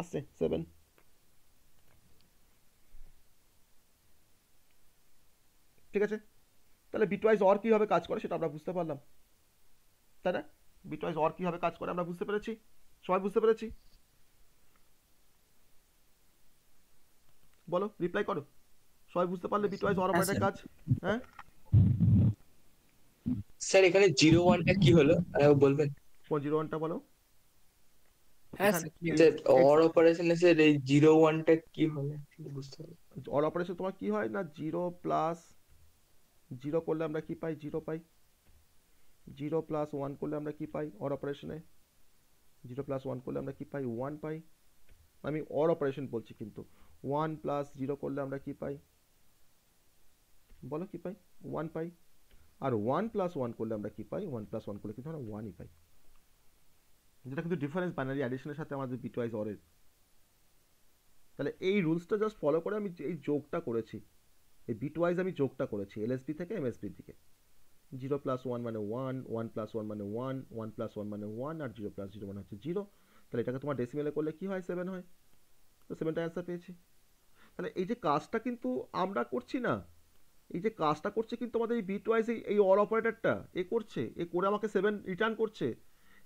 আসছে 7। ঠিক আছে, তাহলে বিটওয়াইজ অর কীভাবে কাজ করে সেটা আমরা বুঝতে পারলাম, তাই না? বিটওয়াইজ অর কীভাবে কাজ করে আমরা বুঝতে পেরেছি, সবাই বুঝতে পেরেছি? বলো, রিপ্লাই করো, সবাই বুঝতে পারলে বিটওয়াইজ অর অপারেটর কাজ? হ্যাঁ স্যার, এখানে 0-1টা কি হলো বলবেন? কোন 0-1টা বলো? হ্যাঁ এখানে স্যার, স্যার, অর অপারেশনে স্যার এই 0-1টা কি হলো বুঝতে পারলাম। অর অপারেশন তোমার কি হয় না, 0 প্লাস 0 করলে আমরা কি পাই, 0 পাই, 0 প্লাস 1 করলে আমরা কি পাই অর অপারেশনে, 0 প্লাস 1 করলে আমরা কি পাই, 1 পাই। আমি অর অপারেশন বলছি কিন্তু 1 প্লাস 0 করলে আমরা কি পাই, বলো কি পাই, 1 পাই। আর 1 প্লাস 1 করলে আমরা কি পাই, 1 প্লাস 1 করলে কিন্তু আমরা 1ই পাই, যেটা কিন্তু ডিফারেন্স বাইনারি অ্যাডিশনের সাথে আমাদের বিটওয়াইজ অরের। তাহলে এই রুলসটা জাস্ট ফলো করে আমি এই যোগটা করেছি, এই বিটওয়াইজ আমি যোগটা করেছি এলএসবি থেকে এমএসবির দিকে। 0 প্লাস 1 মানে 1, 1 প্লাস 1 মানে 1, 1 প্লাস 1 মানে 1, আর 0 প্লাস 0 মানে হচ্ছে 0। তাহলে এটাকে তোমার ডেসিমেলে করলে কি হয়, 7 হয়, তো 7টা অ্যান্সার পেয়েছি। তাহলে এই যে কাজটা কিন্তু আমরা করছি না, এই যে কাজটা করছে কিন্তু আমাদের এই বিটওয়াইজ এই অর অপারেটরটা এ করছে, এ করে আমাকে 7 রিটার্ন করছে,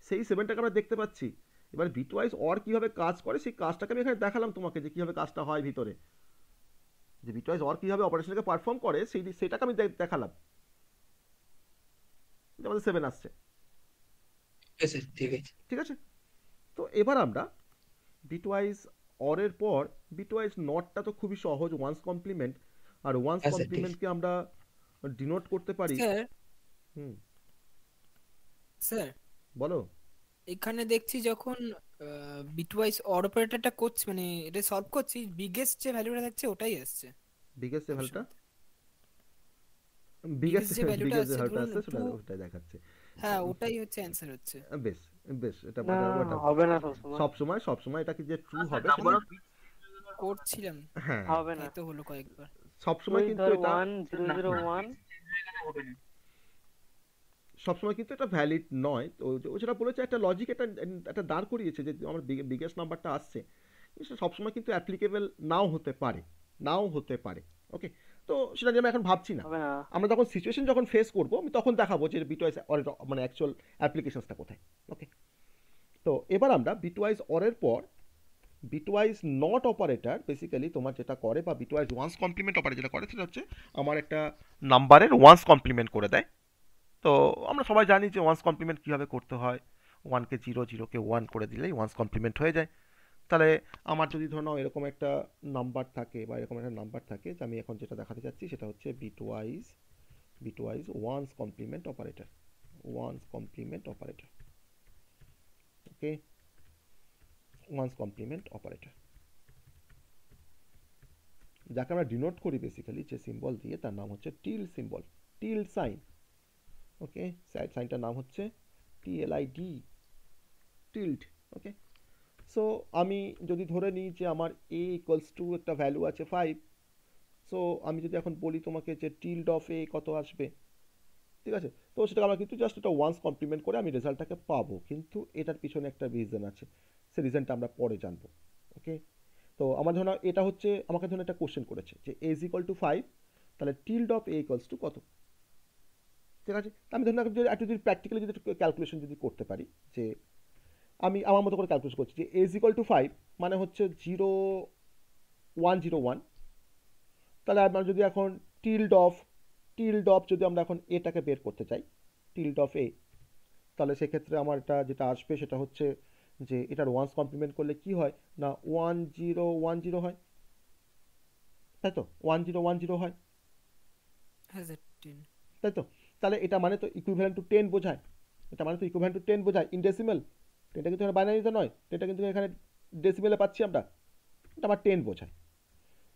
সেই 7টাকে আমরা দেখতে পাচ্ছি। এবার বিটওয়াইজ অর কীভাবে কাজ করে সেই কাজটাকে আমি এখানে দেখালাম তোমাকে, যে কীভাবে কাজটা হয় ভিতরে, যে বিটওয়াইজ অর কীভাবে অপারেশনকে পারফর্ম করে সেটাকে আমি দেখালাম, যে আমাদের 7 আসছে। স্যার ঠিক আছে। ঠিক আছে, তো এবার আমরা বিটওয়াইজ অরের পর বিটওয়াইজ নটটা তো খুবই সহজ, ওয়ান্স কমপ্লিমেন্ট, আর ওয়ান্স হ্যাঁ স্যার, ঠিক কমপ্লিমেন্টকে আমরা ডিনোট করতে পারি। স্যার হুম, স্যার বলো। এখানে দেখছি যখন বিটওয়াইজ অর অপারেটরটা করছি, মানে এটা সলভ করছি, বিগেস্ট যে ভ্যালুটা থাকছে ওটাই আসছে বিগেস্ট যে ভ্যালুটা, বিগেস্ট যে ভ্যালুটা বিগেস্ট যে আসছে ভ্যালুটা ধরুন আছে সেটা 2, ওটাই দেখাচ্ছে। হ্যাঁ ওটাই হচ্ছে অ্যান্সার হচ্ছে। বেশ বেশ, এটা না, হবে না সব সময় এটা কি যে ট্রু হবে করছিলাম, হ্যাঁ হবে না। তাই তো হলো কয়েকবার। সবসময় তুই কিন্তু ধর এটা 1001 সবসময় কিন্তু এটা ভ্যালিড নয়। তো ও যেটা বলেছে একটা লজিক, একটা একটা দাঁড় করিয়েছে যে আমার বিগেস্ট নাম্বারটা আসছে, সেটা সবসময় কিন্তু অ্যাপ্লিকেবল নাও হতে পারে, নাও হতে পারে। ওকে, তো সেটা নিয়ে আমি এখন ভাবছি না। হবে না। আমরা যখন সিচুয়েশন যখন ফেস করবো আমি তখন দেখাবো যে বিটওয়াইজ অর মানে অ্যাকচুয়াল অ্যাপ্লিকেশনসটা কোথায়। ওকে, তো এবার আমরা বিটওয়াইজ অরের পর বিটওয়াইজ নট অপারেটর বেসিক্যালি তোমার যেটা করে, বা বিটওয়াইজ ওয়ান্স কমপ্লিমেন্ট অপারেটর যেটা করে, সেটা হচ্ছে আমার একটা নাম্বারের ওয়ান্স কমপ্লিমেন্ট করে দেয়। তো আমরা সবাই জানি যে ওয়ান্স কমপ্লিমেন্ট কীভাবে করতে হয়। 1কে 0, 0কে 1 করে দিলেই ওয়ান্স কমপ্লিমেন্ট হয়ে যায়। তাহলে আমার যদি ধরো নাও এরকম একটা নাম্বার থাকে, বা এরকম একটা নাম্বার থাকে, যে আমি এখন যেটা দেখাতে চাচ্ছি সেটা হচ্ছে bitwise once complement operator, ones complement operator. Okay, ones complement operator যাকে আমরা ডিনোট করি বেসিক্যালি যে সিম্বল দিয়ে, তার নাম হচ্ছে টিল সিম্বল, টিল সাইন। ওকে, সাইনটার নাম হচ্ছে TLID, টিল্ড। ওকে, সো আমি যদি ধরে নিই যে আমার a ইকুয়ালস টু একটা ভ্যালু আছে 5, সো আমি যদি এখন বলি তোমাকে যে টিল্ড অফ a কত আসবে, ঠিক আছে, তো সেটা আমরা কিন্তু জাস্ট এটা ওয়ান্স কমপ্লিমেন্ট করে আমি রেজাল্টটাকে পাবো, কিন্তু এটার পিছনে একটা রিজন আছে, সেই রিজনটা আমরা পরে জানবো। ওকে, তো আমার ধরুন এটা হচ্ছে, আমাকে ধরুন একটা কোশ্চেন করেছে যে a ইজ ইকুয়াল টু 5, তাহলে tilted of a equals to কত, ঠিক আছে। আমি ধরুন যদি একটু যদি প্র্যাকটিক্যালি যদি ক্যালকুলেশন যদি করতে পারি, যে আমি আমার মতো করে ক্যালকুলেট করছি যে a ইজ ইকুয়াল টু 5 মানে হচ্ছে 0101, তাহলে আমরা যদি এখন টিল্ড অফ যদি আমরা এখন এটাকে বের করতে চাই, টিল্ড অফ এ, তাহলে সেক্ষেত্রে আমার এটা যেটা আসবে সেটা হচ্ছে যে এটার ওয়ান্স কমপ্লিমেন্ট করলে কি হয় না 1010 হয়, তাই তো 1010 হয়, হ্যাঁ স্যার 10। তাই তো। তাহলে এটা মানে তো ইকুইভ্যালেন্ট টু 10 বোঝায়, এটা মানে তো ইকুইভ্যালেন্ট টু 10 বোঝায় ইন ডেসিমেল। এটা কিন্তু বাইনারিতে নয়, এটা কিন্তু এখানে ডেসিমেলে পাচ্ছি আমরা, এটা আমার 10 বোঝায়।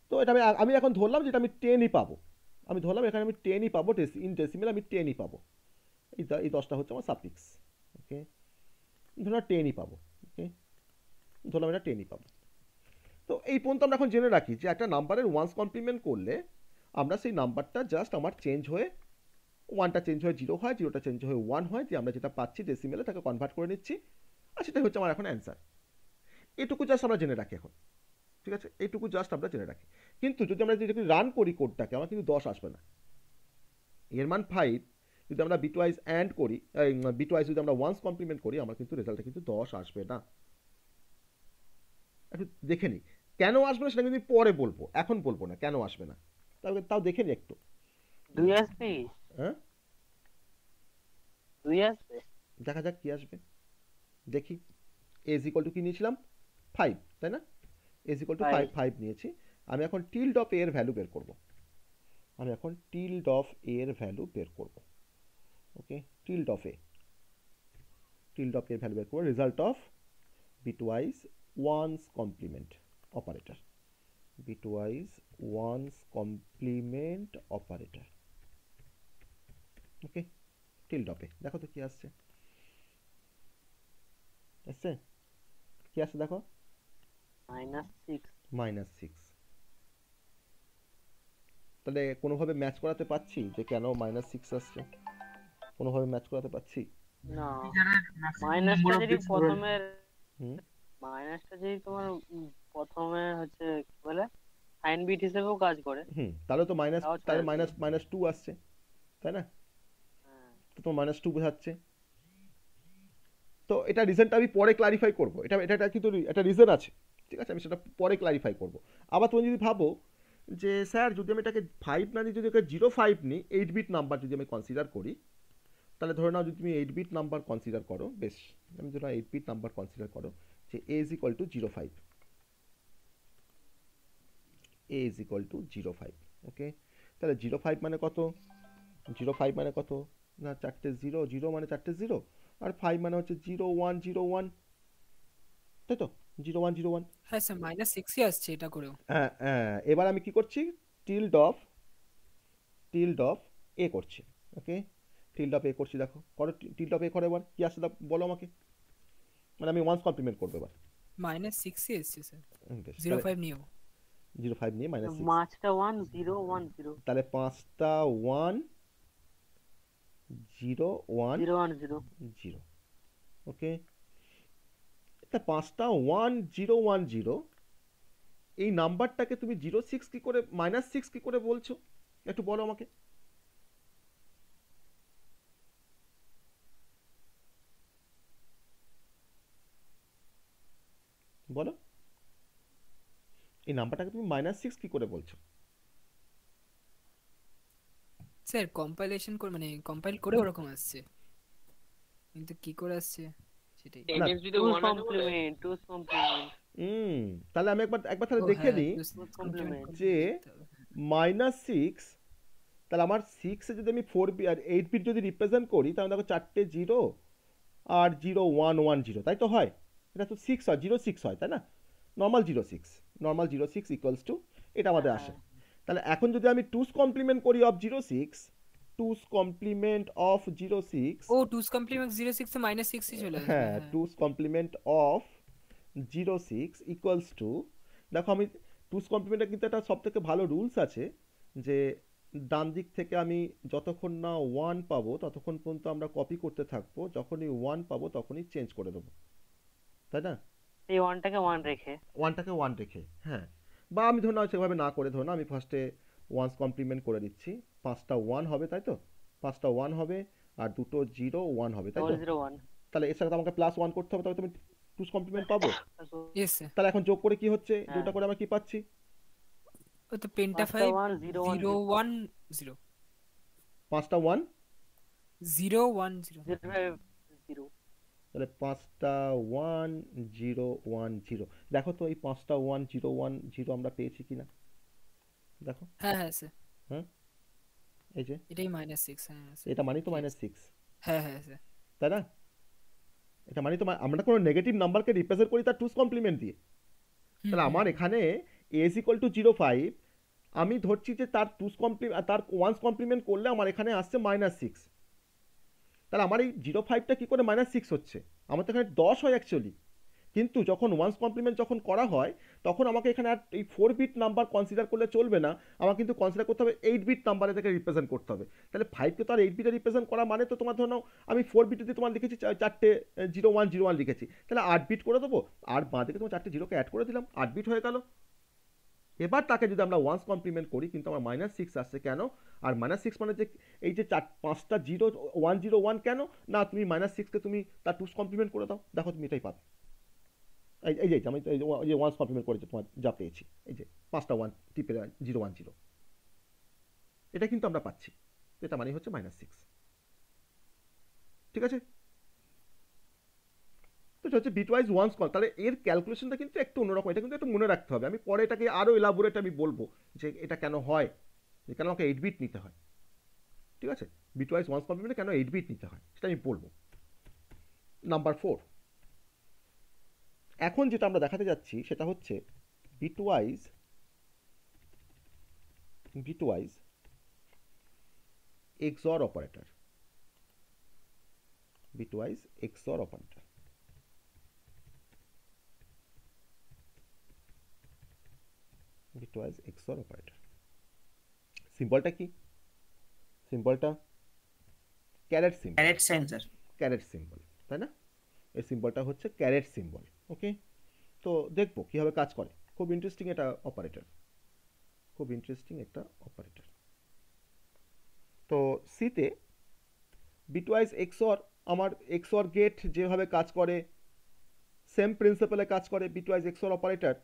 তো এটা আমি এখন ধরলাম যেটা আমি 10ই পাবো, আমি ধরলাম এখানে আমি 10ই পাবো, ইন ডেসিমেল আমি 10ই পাবো, এই 10টা হচ্ছে আমার সাফিক্স। ওকে, ধরলাম 10ই পাবো। ওকে, ধরলাম এটা 10ই পাবো। তো এই পর্যন্ত আমরা এখন জেনে রাখি যে একটা নাম্বারের ওয়ান্স কমপ্লিমেন্ট করলে আমরা সেই নাম্বারটা জাস্ট আমার চেঞ্জ হয়ে 1টা চেঞ্জ হয়ে 0 হয়, 0টা চেঞ্জ হয়ে 1 হয়, যে আমরা যেটা পাচ্ছি ডেসিমেলে তাকে কনভার্ট করে নিচ্ছি, আর সেটাই হচ্ছে আমার এখন অ্যান্সার। এটুকু জাস্ট আমরা জেনে রাখি এখন, ঠিক আছে, এইটুকু জাস্ট আমরা জেনে রাখি। কিন্তু যদি আমরা যদি রান করি কোডটাকে, আমার কিন্তু 10 আসবে না, এর মান 5। যদি আমরা বিটওয়াইজ অ্যান্ড করি, বিটওয়াইজ যদি আমরা ওয়ান্স কমপ্লিমেন্ট করি, আমার কিন্তু রেজাল্টে কিন্তু 10 আসবে না। একটু দেখে নিই কেন আসবে না, সেটা কিন্তু পরে বলবো, এখন বলবো না কেন আসবে না, তাও দেখে নিই একটু। 2 আসবে, হ্যাঁ, 2 আসবে, দেখা যাক কি আসবে, দেখি। a ইজ ইকুয়াল টু কি নিয়েছিলাম 5, তাই না, a ইজ ইকুয়াল টু 5 নিয়েছি। আমি এখন টিল্ড অফ a এর ভ্যালু বের করব, আমি এখন টিল্ড অফ a এর ভ্যালু বের করব। ওকে, টিল্ড অফ a এর ভ্যালু বের করব, result of bitwise once complement operator, bitwise once complement operator. Okay, tilde of a, দেখো তো কি আসছে, আসছে কি আসছে দেখো, -6। -6। তাহলে কোনোভাবে ম্যাচ করাতে পারছি যে কেন -6 আসছে, কোনোভাবে ম্যাচ করাতে পারছি না, মাইনাসটা যদি প্রথমে হুম মাইনাসটা যদি তোমার প্রথমে হচ্ছে কি বলে সাইন বিট হিসেবেও কাজ করে, তাহলে তো মাইনাস, তাও তাহলে চলে যাবে। -2 আসছে, তাই না, হ্যাঁ, তো তোমার -2 বোঝাচ্ছে। তো এটা রিজনটা আমি পরে ক্লারিফাই করব, এটা এটা কিন্তু একটা রিজন আছে, ঠিক আছে, আমি সেটা পরে ক্লারিফাই করব। আবার তুমি যদি ভাবো যে স্যার যদি আমি এটাকে 5 না নিয়ে যদি এটাকে 05 নিই, 8 বিট নাম্বার যদি আমি কনসিডার করি, তাহলে ধরে নাও যদি তুমি 8 বিট নাম্বার কনসিডার করো, বেশ আমি ধরো 8 বিট নাম্বার কনসিডার করো যে a is equal two 05, a is equal two 05। ওকে, তাহলে 05 মানে কত, 05 মানে কত না 4টে 0, 0 মানে 4টে 0, আর 5 মানে হচ্ছে 0101, তাই তো 0101। হ্যাঁ স্যার -6ই আসছে এটা করেও। হ্যাঁ হ্যাঁ, এবার আমি কি করছি, টিল্ড অফ এ করছি। ওকে, টিল্ড অফ এ করছি, দেখো করো টিল্ড অফ এ করো, এবার কি আসছে বলো আমাকে, মানে আমি ওয়ান্স কমপ্লিমেন্ট করবো এবার। -6ই এসছে স্যার, বেশ, 05 নিয়েও। 0.5 নিয়ে -6, মাঝটা 1 0 1 0 তাহলে 5টা 1 0 1 0 1 0 0। ওকে, তা 5টা 1 0 1 0, এই নাম্বারটাকে তুমি 06 কি করে -6 কি করে বলছো, একটু বলো আমাকে। বলো এই নাম্বারটাকে তুমি -6 কি করে বলছো। স্যার কম্পাইলেশন করে মানে কম্পাইল করে ওরকম আসছে, কিন্তু কি করে আসছে সেটাই। না, টুস কমপ্লিমেন্ট তাহলে আমি একবার তাহলে ও দেখে হ্যাঁ, নিই টুস কমপ্লিমেন্ট করে যে দেখতে হবে। -6, তাহলে আমার 6 এ যদি আমি 4 বিট আর 8 বিট যদি রিপ্রেজেন্ট করি, তাহলে দেখো 4টে 0 আর 0 1 1 0, তাই তো হয়। এটা তো 6 হয়, 06 হয়, তাই না? নর্মাল 06, নর্মাল 06 ইকুয়ালস টু এটা আমাদের আসে। তাহলে এখন যদি আমি 2's কমপ্লিমেন্ট করি অফ 06, 2's কমপ্লিমেন্ট অফ 06, ও টুস কমপ্লিমেন্ট 06 এ -6 ই চলে আসবে। হ্যাঁ, হ্যাঁ 2's complement of 06 equals to, দেখো আমি 2's কমপ্লিমেন্টের কিন্তু একটা সব থেকে ভালো রুলস আছে যে ডান দিক থেকে আমি যতক্ষণ না 1 পাবো ততক্ষণ পর্যন্ত আমরা কপি করতে থাকবো, যখনই 1 পাবো তখনই চেঞ্জ করে দেবো, তাই না? এই 1টাকে 1 রেখে 1টাকে 1 রেখে, হ্যাঁ। বা আমি ধরুন সেভাবে না করে, ধরুন আমি ফার্স্টে 1's কমপ্লিমেন্ট করে দিচ্ছি, 5টা 1 হবে, তাই তো? 5টা 1 হবে আর দুটো 0 1 হবে, তাই তো? 0 1 তাহলে এর সাথে আমাকে +1 করতে হবে, তবে তুমি 2's কমপ্লিমেন্ট পাবো। Yes sir. তাহলে এখন যোগ করে কি হচ্ছে, হ্যাঁ। দুটো করে আমরা কি পাচ্ছি? ও তো পেন্টা 5টা 5 1 0 1 0 1 0 5টা 1 0 1 0 0 0 তাহলে 5টা 1 0 1 0, দেখো তো এই 5টা 1 0 1 0 আমরা পেয়েছি কিনা, দেখো। হ্যাঁ হ্যাঁ স্যার, হ্যাঁ, এই যে এটাই -6। হ্যাঁ স্যার, এটা মানে তো -6, হ্যাঁ হ্যাঁ স্যার। তাই না? এটা মানে তো আমরা কোনো নেগেটিভ নাম্বারকে রিপ্রেজেন্ট করি তার 2's কমপ্লিমেন্ট দিয়ে। তাহলে আমার এখানে a = 0.5, আমি ধরছি যে তার 2's কমপ্লিমেন্ট তার 1's কমপ্লিমেন্ট করলে আমার এখানে আসছে -6, তাহলে আমার এই 0.5টা কি করে -6 হচ্ছে, আমার তো এখানে 10 হয় অ্যাকচুয়ালি, কিন্তু যখন 1's কমপ্লিমেন্ট যখন করা হয় তখন আমাকে এখানে আর এই 4 বিট নাম্বার কনসিডার করলে চলবে না, আমার কিন্তু কনসিডার করতে হবে 8 বিট নাম্বারে থেকে রিপ্রেজেন্ট করতে হবে। তাহলে 5কে তো আর 8 বিটে রিপ্রেজেন্ট করা মানে তো তোমার ধরো নাও আমি 4 বিটে দিয়ে তোমার লিখেছি 4টে 0 1 0 1 লিখেছি, তাহলে 8 বিট করে দেবো, আর বাঁ দিকে তোমার 4টে 0কে অ্যাড করে দিলাম, 8 বিট হয়ে গেল। এবার তাকে যদি আমরা 1's কমপ্লিমেন্ট করি, কিন্তু আমার -6 আসছে কেন? আর -6 মানে যে এই যে 5টা 0 1 0 1 কেন না, তুমি -6কে তুমি তার 2's কমপ্লিমেন্ট করে দাও, দেখো তুমি এটাই পাবে। এই যে আমি এই যে 1's কমপ্লিমেন্ট করেছি তোমার যা পেয়েছি, এই যে 5টা 1 টিপে 0 1 0, এটা কিন্তু আমরা পাচ্ছি, এটা মানে হচ্ছে -6, ঠিক আছে? তো এটা হচ্ছে বিটওয়াইজ 1's কল। তাহলে এর ক্যালকুলেশনটা কিন্তু একটু অন্যরকম, এটা কিন্তু একটু মনে রাখতে হবে, আমি পরে এটাকে আরো এলাবোরেট আমি বলবো যে এটা কেন হয়, যে কেন আমাকে 8 বিট নিতে হয়, ঠিক আছে? বিটওয়াইজ 1's কমপ্লিমেন্টে কেন 8 বিট নিতে হয় সেটা আমি বলবো। নাম্বার 4, এখন যেটা আমরা দেখাতে যাচ্ছি সেটা হচ্ছে bitwise XOR operator, bitwise XOR operator. Bitwise XOR operator সিম্বলটা কি? সিম্বলটা ক্যারেট সিম্বল, ক্যারেট সিম্বল, তাই না? এই সিম্বলটা হচ্ছে ক্যারেট সিম্বল। ওকে, তো দেখবো কিভাবে কাজ করে, খুব ইন্টারেস্টিং এটা অপারেটর, খুব ইন্টারেস্টিং একটা অপারেটর। তো সিতে বিটওয়াইজ XOR, আমার XOR গেট যেভাবে কাজ করে সেম প্রিন্সিপালে কাজ করে বিটওয়াইজ XOR অপারেটর।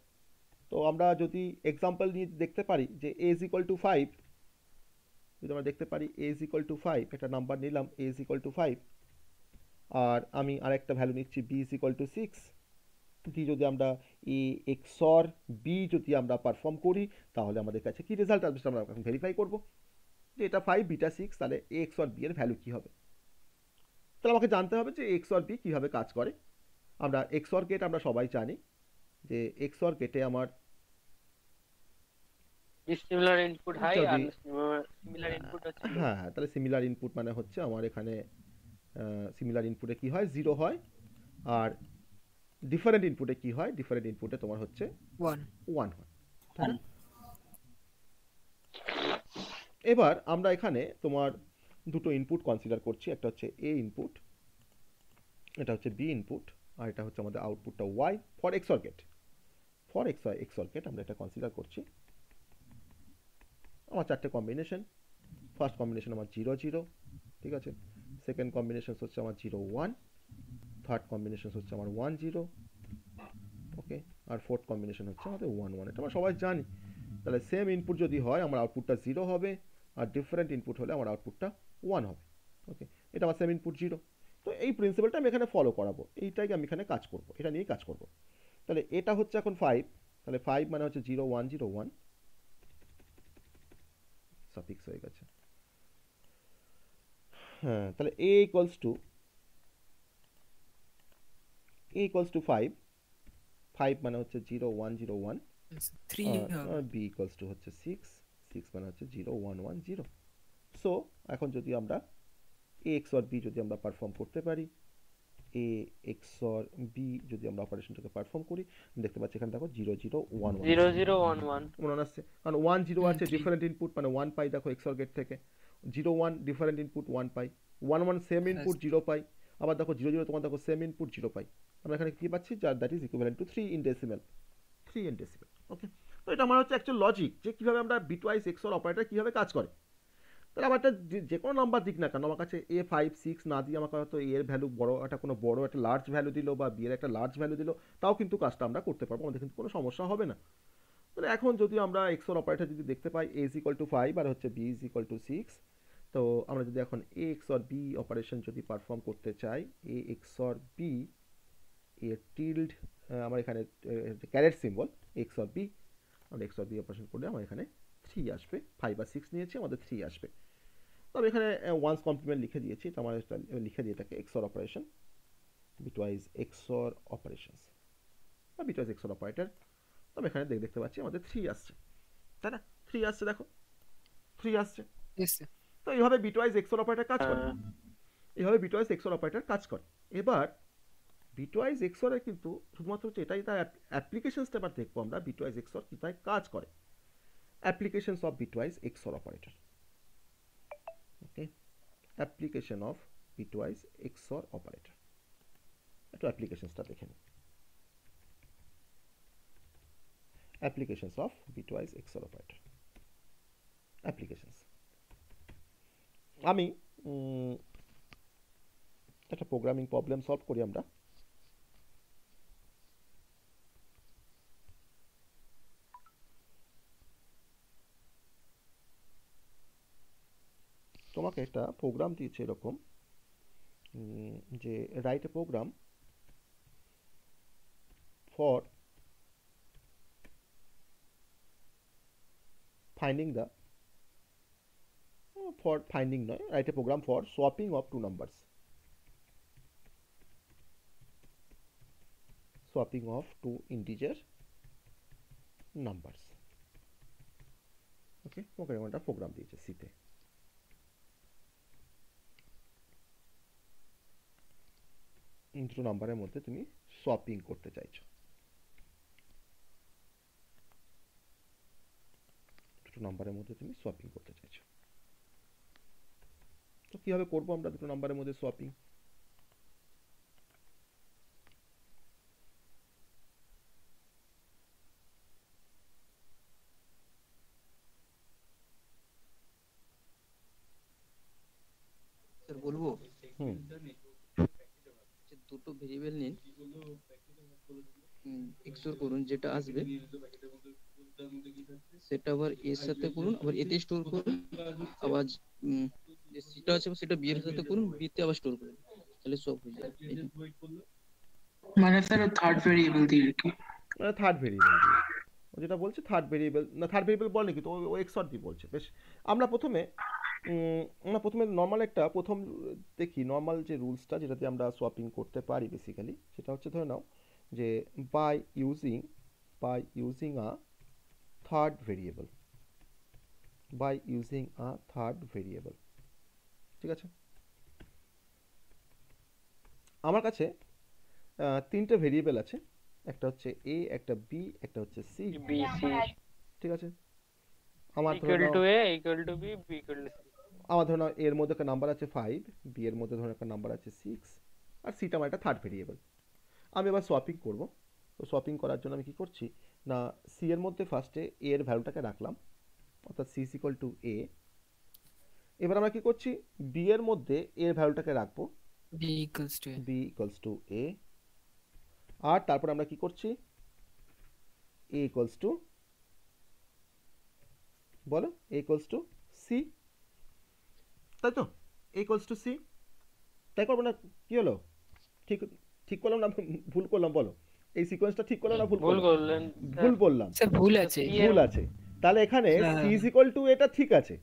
তো আমরা যদি এক্সাম্পল নিয়ে দেখতে পারি যে a = 5, যদি আমরা দেখতে পারি a = 5, একটা নাম্বার নিলাম a = 5, আর আমি আরেকটা ভ্যালু নিচ্ছি b = 6, দিয়ে যদি আমরা a XOR b যদি আমরা পারফর্ম করি, তাহলে আমাদের কাছে কি রেজাল্ট আসবে সেটা আমরা এখন ভেরিফাই করব যে এটা 5 বিটা 6, তাহলে a XOR b এর ভ্যালু কি হবে। তাহলে আমাকে জানতে হবে যে a XOR b কিভাবে কাজ করে। আমরা XOR গেট আমরা সবাই জানি যে XOR গেটে আমার সিমিলার ইনপুট হাই আর যদি সিমিলার ইনপুট হচ্ছে হ্যাঁ, তাহলে সিমিলার ইনপুট মানে হচ্ছে আমার এখানে সিমিলার ইনপুটে কি হয় 0 হয়, আর ডিফারেন্ট ইনপুটে কি হয়, ডিফারেন্ট ইনপুটে তোমার হচ্ছে 1 1 হয়, তাই না? এবার আমরা এখানে তোমার দুটো ইনপুট কনসিডার করছি, একটা হচ্ছে এ ইনপুট, এটা হচ্ছে বি ইনপুট, আর এটা হচ্ছে আমাদের আউটপুটটা Y for XOR gate. For XOR gate আমরা এটা কনসিডার করছি। আমার চারটে কম্বিনেশন, ফার্স্ট কম্বিনেশন আমার 0 0, ঠিক আছে, সেকেন্ড কম্বিনেশন হচ্ছে আমার 0 1, থার্ড কম্বিনেশন হচ্ছে আমার 1 0, ওকে, আর ফোর্থ কম্বিনেশন হচ্ছে আমাদের 1 1। এটা আমরা সবাই জানি। তাহলে সেম ইনপুট যদি হয় আমার আউটপুটটা 0 হবে, আর ডিফারেন্ট ইনপুট হলে আমার আউটপুটটা 1 হবে, ওকে। এটা আমার সেম ইনপুট 0। তো এই প্রিন্সিপালটা আমি এখানে ফলো করাবো, এইটাই আমি এখানে কাজ করব, এটা নিয়েই কাজ করব। তাহলে এটা হচ্ছে এখন 5, তাহলে 5 মানে হচ্ছে 0 1 0 1, সাফিক্স হয়ে গেছে। হ্যাঁ, তাহলে a ইকুয়ালস টু 5, 5 মানে হচ্ছে 0 1 0 1, 3 হবে। b ইকুয়ালস টু হচ্ছে 6, 6 মানে হচ্ছে 0 1 1 0। সো এখন যদি আমরা a XOR b যদি আমরা পারফর্ম করতে পারি, a XOR b যদি আমরা অপারেশনটাকে পারফর্ম করি, দেখতে পাচ্ছি এখানে দেখো 0 0 1 1 0 0 1 1 মনে আসছে, কারণ 1 0 আছে 3 ডিফারেন্ট ইনপুট, মানে 1 পাই দেখো XOR গেট থেকে, 0 1 ডিফারেন্ট ইনপুট 1 পাই, 1 1 সেম ইনপুট 0 পাই, আবার দেখো 0 0 তোমার দেখো সেম ইনপুট 0 পাই। আমরা এখানে কি পাচ্ছি, যার that is equivalent to 3 in decimal, 3 in decimal, okay. তো এটা আমার হচ্ছে অ্যাকচুয়াল লজিক, যে কীভাবে আমরা বিটওয়াইজ XOR অপারেটর কীভাবে কাজ করে। তাহলে আমার একটা যে কোনো নাম্বার দিক না কেন, আমার কাছে a 5 6 না দিয়ে আমাকে হয়তো a এর ভ্যালু বড় একটা কোনো বড় একটা লার্জ ভ্যালু দিল, বা b এর একটা লার্জ ভ্যালু দিল, তাও কিন্তু কাজটা আমরা করতে পারবো, আমাদের কিন্তু কোনো সমস্যা হবে না। তাহলে এখন যদি আমরা XOR অপারেটর যদি দেখতে পাই a is equal to 5 আর হচ্ছে b is equal to 6, তো আমরা যদি এখন a XOR b অপারেশন যদি পারফর্ম করতে চাই, a XOR b এর টিল্ড, আমার এখানে ক্যারেট সিম্বল XOR b, আমরা XOR b অপারেশন করলে আমার এখানে 3 আসবে, 5 আর 6 নিয়েছি, আমাদের 3 আসবে। তো আমি এখানে ওয়ান্স কমপ্লিমেন্ট লিখে দিয়েছি, তো আমার লিখে দিয়ে থাকে XOR operation, bitwise XOR operations বা বিটওয়াইজ XOR অপারেটর। তবে এখানে দেখতে পাচ্ছি আমাদের 3 আসছে, তাই না? 3 আসছে, দেখো 3 আসছে। এসছে। তো এইভাবে বিটওয়াইজ XOR অপারেটর কাজ করে, হ্যাঁ। এইভাবে বিটওয়াইজ XOR অপারেটর কাজ করে। এবার বিটওয়াইজ XOR এর কিন্তু শুধুমাত্র হচ্ছে এটাই তার অ্যাপ্লিকেশনসটা এবার দেখবো আমরা, বিটওয়াইজ XOR কীভাবে কাজ করে, applications of bitwise XOR operator, okay. Application of bitwise XOR operator, একটু অ্যাপ্লিকেশনসটা দেখে নিই। Applications of bitwise XOR operator, applications. আমি একটা প্রোগ্রামিং প্রবলেম সলভ করি আমরা। তোমাকে একটা প্রোগ্রাম দিয়েছে এরকম, যে write a program for finding the, for finding নয়, write a program for swapping of two numbers, swapping of two integer numbers, okay. তোমাকে এরকম একটা প্রোগ্রাম দিয়েছে সিতে, দুটো নাম্বারের মধ্যে তুমি সোয়াপিং করতে চাইছো, দুটো নাম্বারের মধ্যে তুমি সোয়াপিং করতে চাইছো। তো কিভাবে করবো আমরা দুটো নাম্বারের মধ্যে সোয়াপিং? স্যার বলবো, হুম, যে দুটো ভেরিয়েবল নিন, এক্সোর করুন, যেটা আসবে সেটা আবার এর সাথে করুন, আবার এতে স্টোর করুন, আবার যে সিটা আছে সেটা বি এর সাথে করুন, বি তে আবার স্টোর করুন, তাহলে সব হয়ে যাবে। মানে স্যার থার্ড ভেরিয়েবল দিয়ে আর কি। থার্ড ভেরিয়েবল দিয়ে, ও যেটা বলছে থার্ড ভেরিয়েবল, না থার্ড ভেরিয়েবল বলে কিন্তু ও XOR দিয়ে বলছে। বেশ, আমরা প্রথমে নর্মাল একটা প্রথম দেখি, নর্মাল যে রুলসটা যেটাতে আমরা সোয়াপিং করতে পারি বেসিক্যালি, সেটা হচ্ছে ধরে নাও যে by using a third variable, by using a third variable, ঠিক আছে। আমার কাছে তিনটে ভেরিয়েবল আছে, একটা হচ্ছে এ, একটা বি, একটা হচ্ছে সি, B C ঠিক আছে। আমার ধরে ইকুয়াল নাও to A equal to B B equal to C. আমার ধরে নাও এর মধ্যে একটা নাম্বার আছে 5, বি এর মধ্যে ধরে একটা নাম্বার আছে 6, আর সিটা আমার একটা থার্ড ভেরিয়েবল। আমি এবার সোয়াপিং করব। তো সোয়াপিং করার জন্য আমি কি করছি না, সি এর মধ্যে ফার্স্টে এ এর ভ্যালুটাকে রাখলাম, অর্থাৎ সি ইজ ইকুয়াল টু এ। এবার আমরা কি করছি, বি এর মধ্যে এ এর ভ্যালুটাকে রাখবো, B equals to A. B equals to A. আর তারপর আমরা কি করছি, এ ইকুয়ালস টু, বলো, এ ইকুয়ালস টু সি, তাই তো? এ ইকুয়ালস টু সি, তাই করবো না? কি হলো, ঠিক ঠিক করলাম না ভুল করলাম বলো? এই সিকোয়েন্সটা ঠিক করলাম না ভুল ভুল করলাম? করলেন ভুল বললাম, স্যার ভুল আছে। সি এর ভুল আছে। তাহলে এখানে হ্যাঁ, সি ইজ ইকুয়াল টু এটা ঠিক আছে,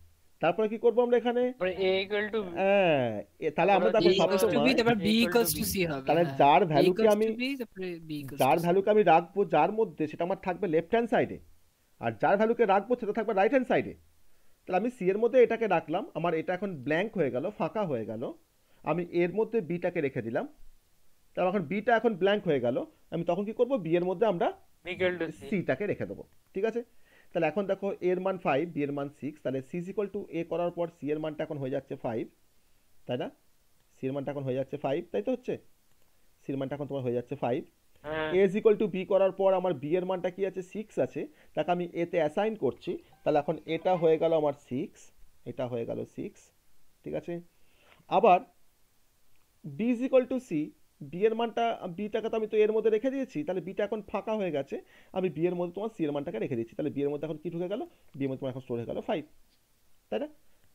তারপরে কি করবো আমরা এখানে, তারপরে এ ইকুয়াল টু হ্যাঁ, তাহলে আমরা তারপরে দেখো এ ইকুয়ালস টু বি সবসময় তারপর B equal to equals to B। C হবে। তাহলে হ্যাঁ, যার এ ভ্যালুকে ইকুয়ালস আমি টু বি তারপরে বি ইকুয়ালস যার টু সি। ভ্যালুকে আমি রাখবো যার মধ্যে, সেটা আমার থাকবে লেফট হ্যান্ড সাইডে, আর যার ভ্যালুকে রাখবো সেটা থাকবে রাইট হ্যান্ড সাইডে। তাহলে আমি সি এর মধ্যে এটাকে রাখলাম, আমার এটা এখন ব্ল্যাঙ্ক হয়ে গেল, ফাঁকা হয়ে গেল। আমি এর মধ্যে বিটাকে রেখে দিলাম, তাহলে এখন বিটা এখন ব্ল্যাঙ্ক হয়ে গেল। আমি তখন কি করব, বি এর মধ্যে আমরা বি ইকুয়াল টু সি। সিটাকে রেখে দেবো, ঠিক আছে? তাহলে এখন দেখো এর মান 5, বি এর মান 6, তাহলে সি ইজ ইকুয়াল টু এ করার পর সি এর মানটা এখন হয়ে যাচ্ছে 5, তাই না? সি এর মানটা এখন হয়ে যাচ্ছে 5, তাই তো হচ্ছে? সি এর মানটা এখন তোমার হয়ে যাচ্ছে 5। হ্যাঁ এ ইজ ইকুয়াল টু বি করার পর আমার বি এর মানটা কি আছে, 6 আছে, তাকে আমি এতে অ্যাসাইন করছি। তাহলে এখন এটা হয়ে গেল আমার 6, এটা হয়ে গেল 6, ঠিক আছে? আবার B is equal to C, B এর মানটা, বিটাকে তো আমি তো এর মধ্যে রেখে দিয়েছি, তাহলে বিটা এখন ফাঁকা হয়ে গেছে, আমি বি এর মধ্যে তোমার সি এর মানটাকে রেখে দিচ্ছি। তাহলে বি এর মধ্যে এখন কি ঢুকে গেল, বি এর মধ্যে তোমার এখন স্টোর হয়ে গেল 5, তাই না?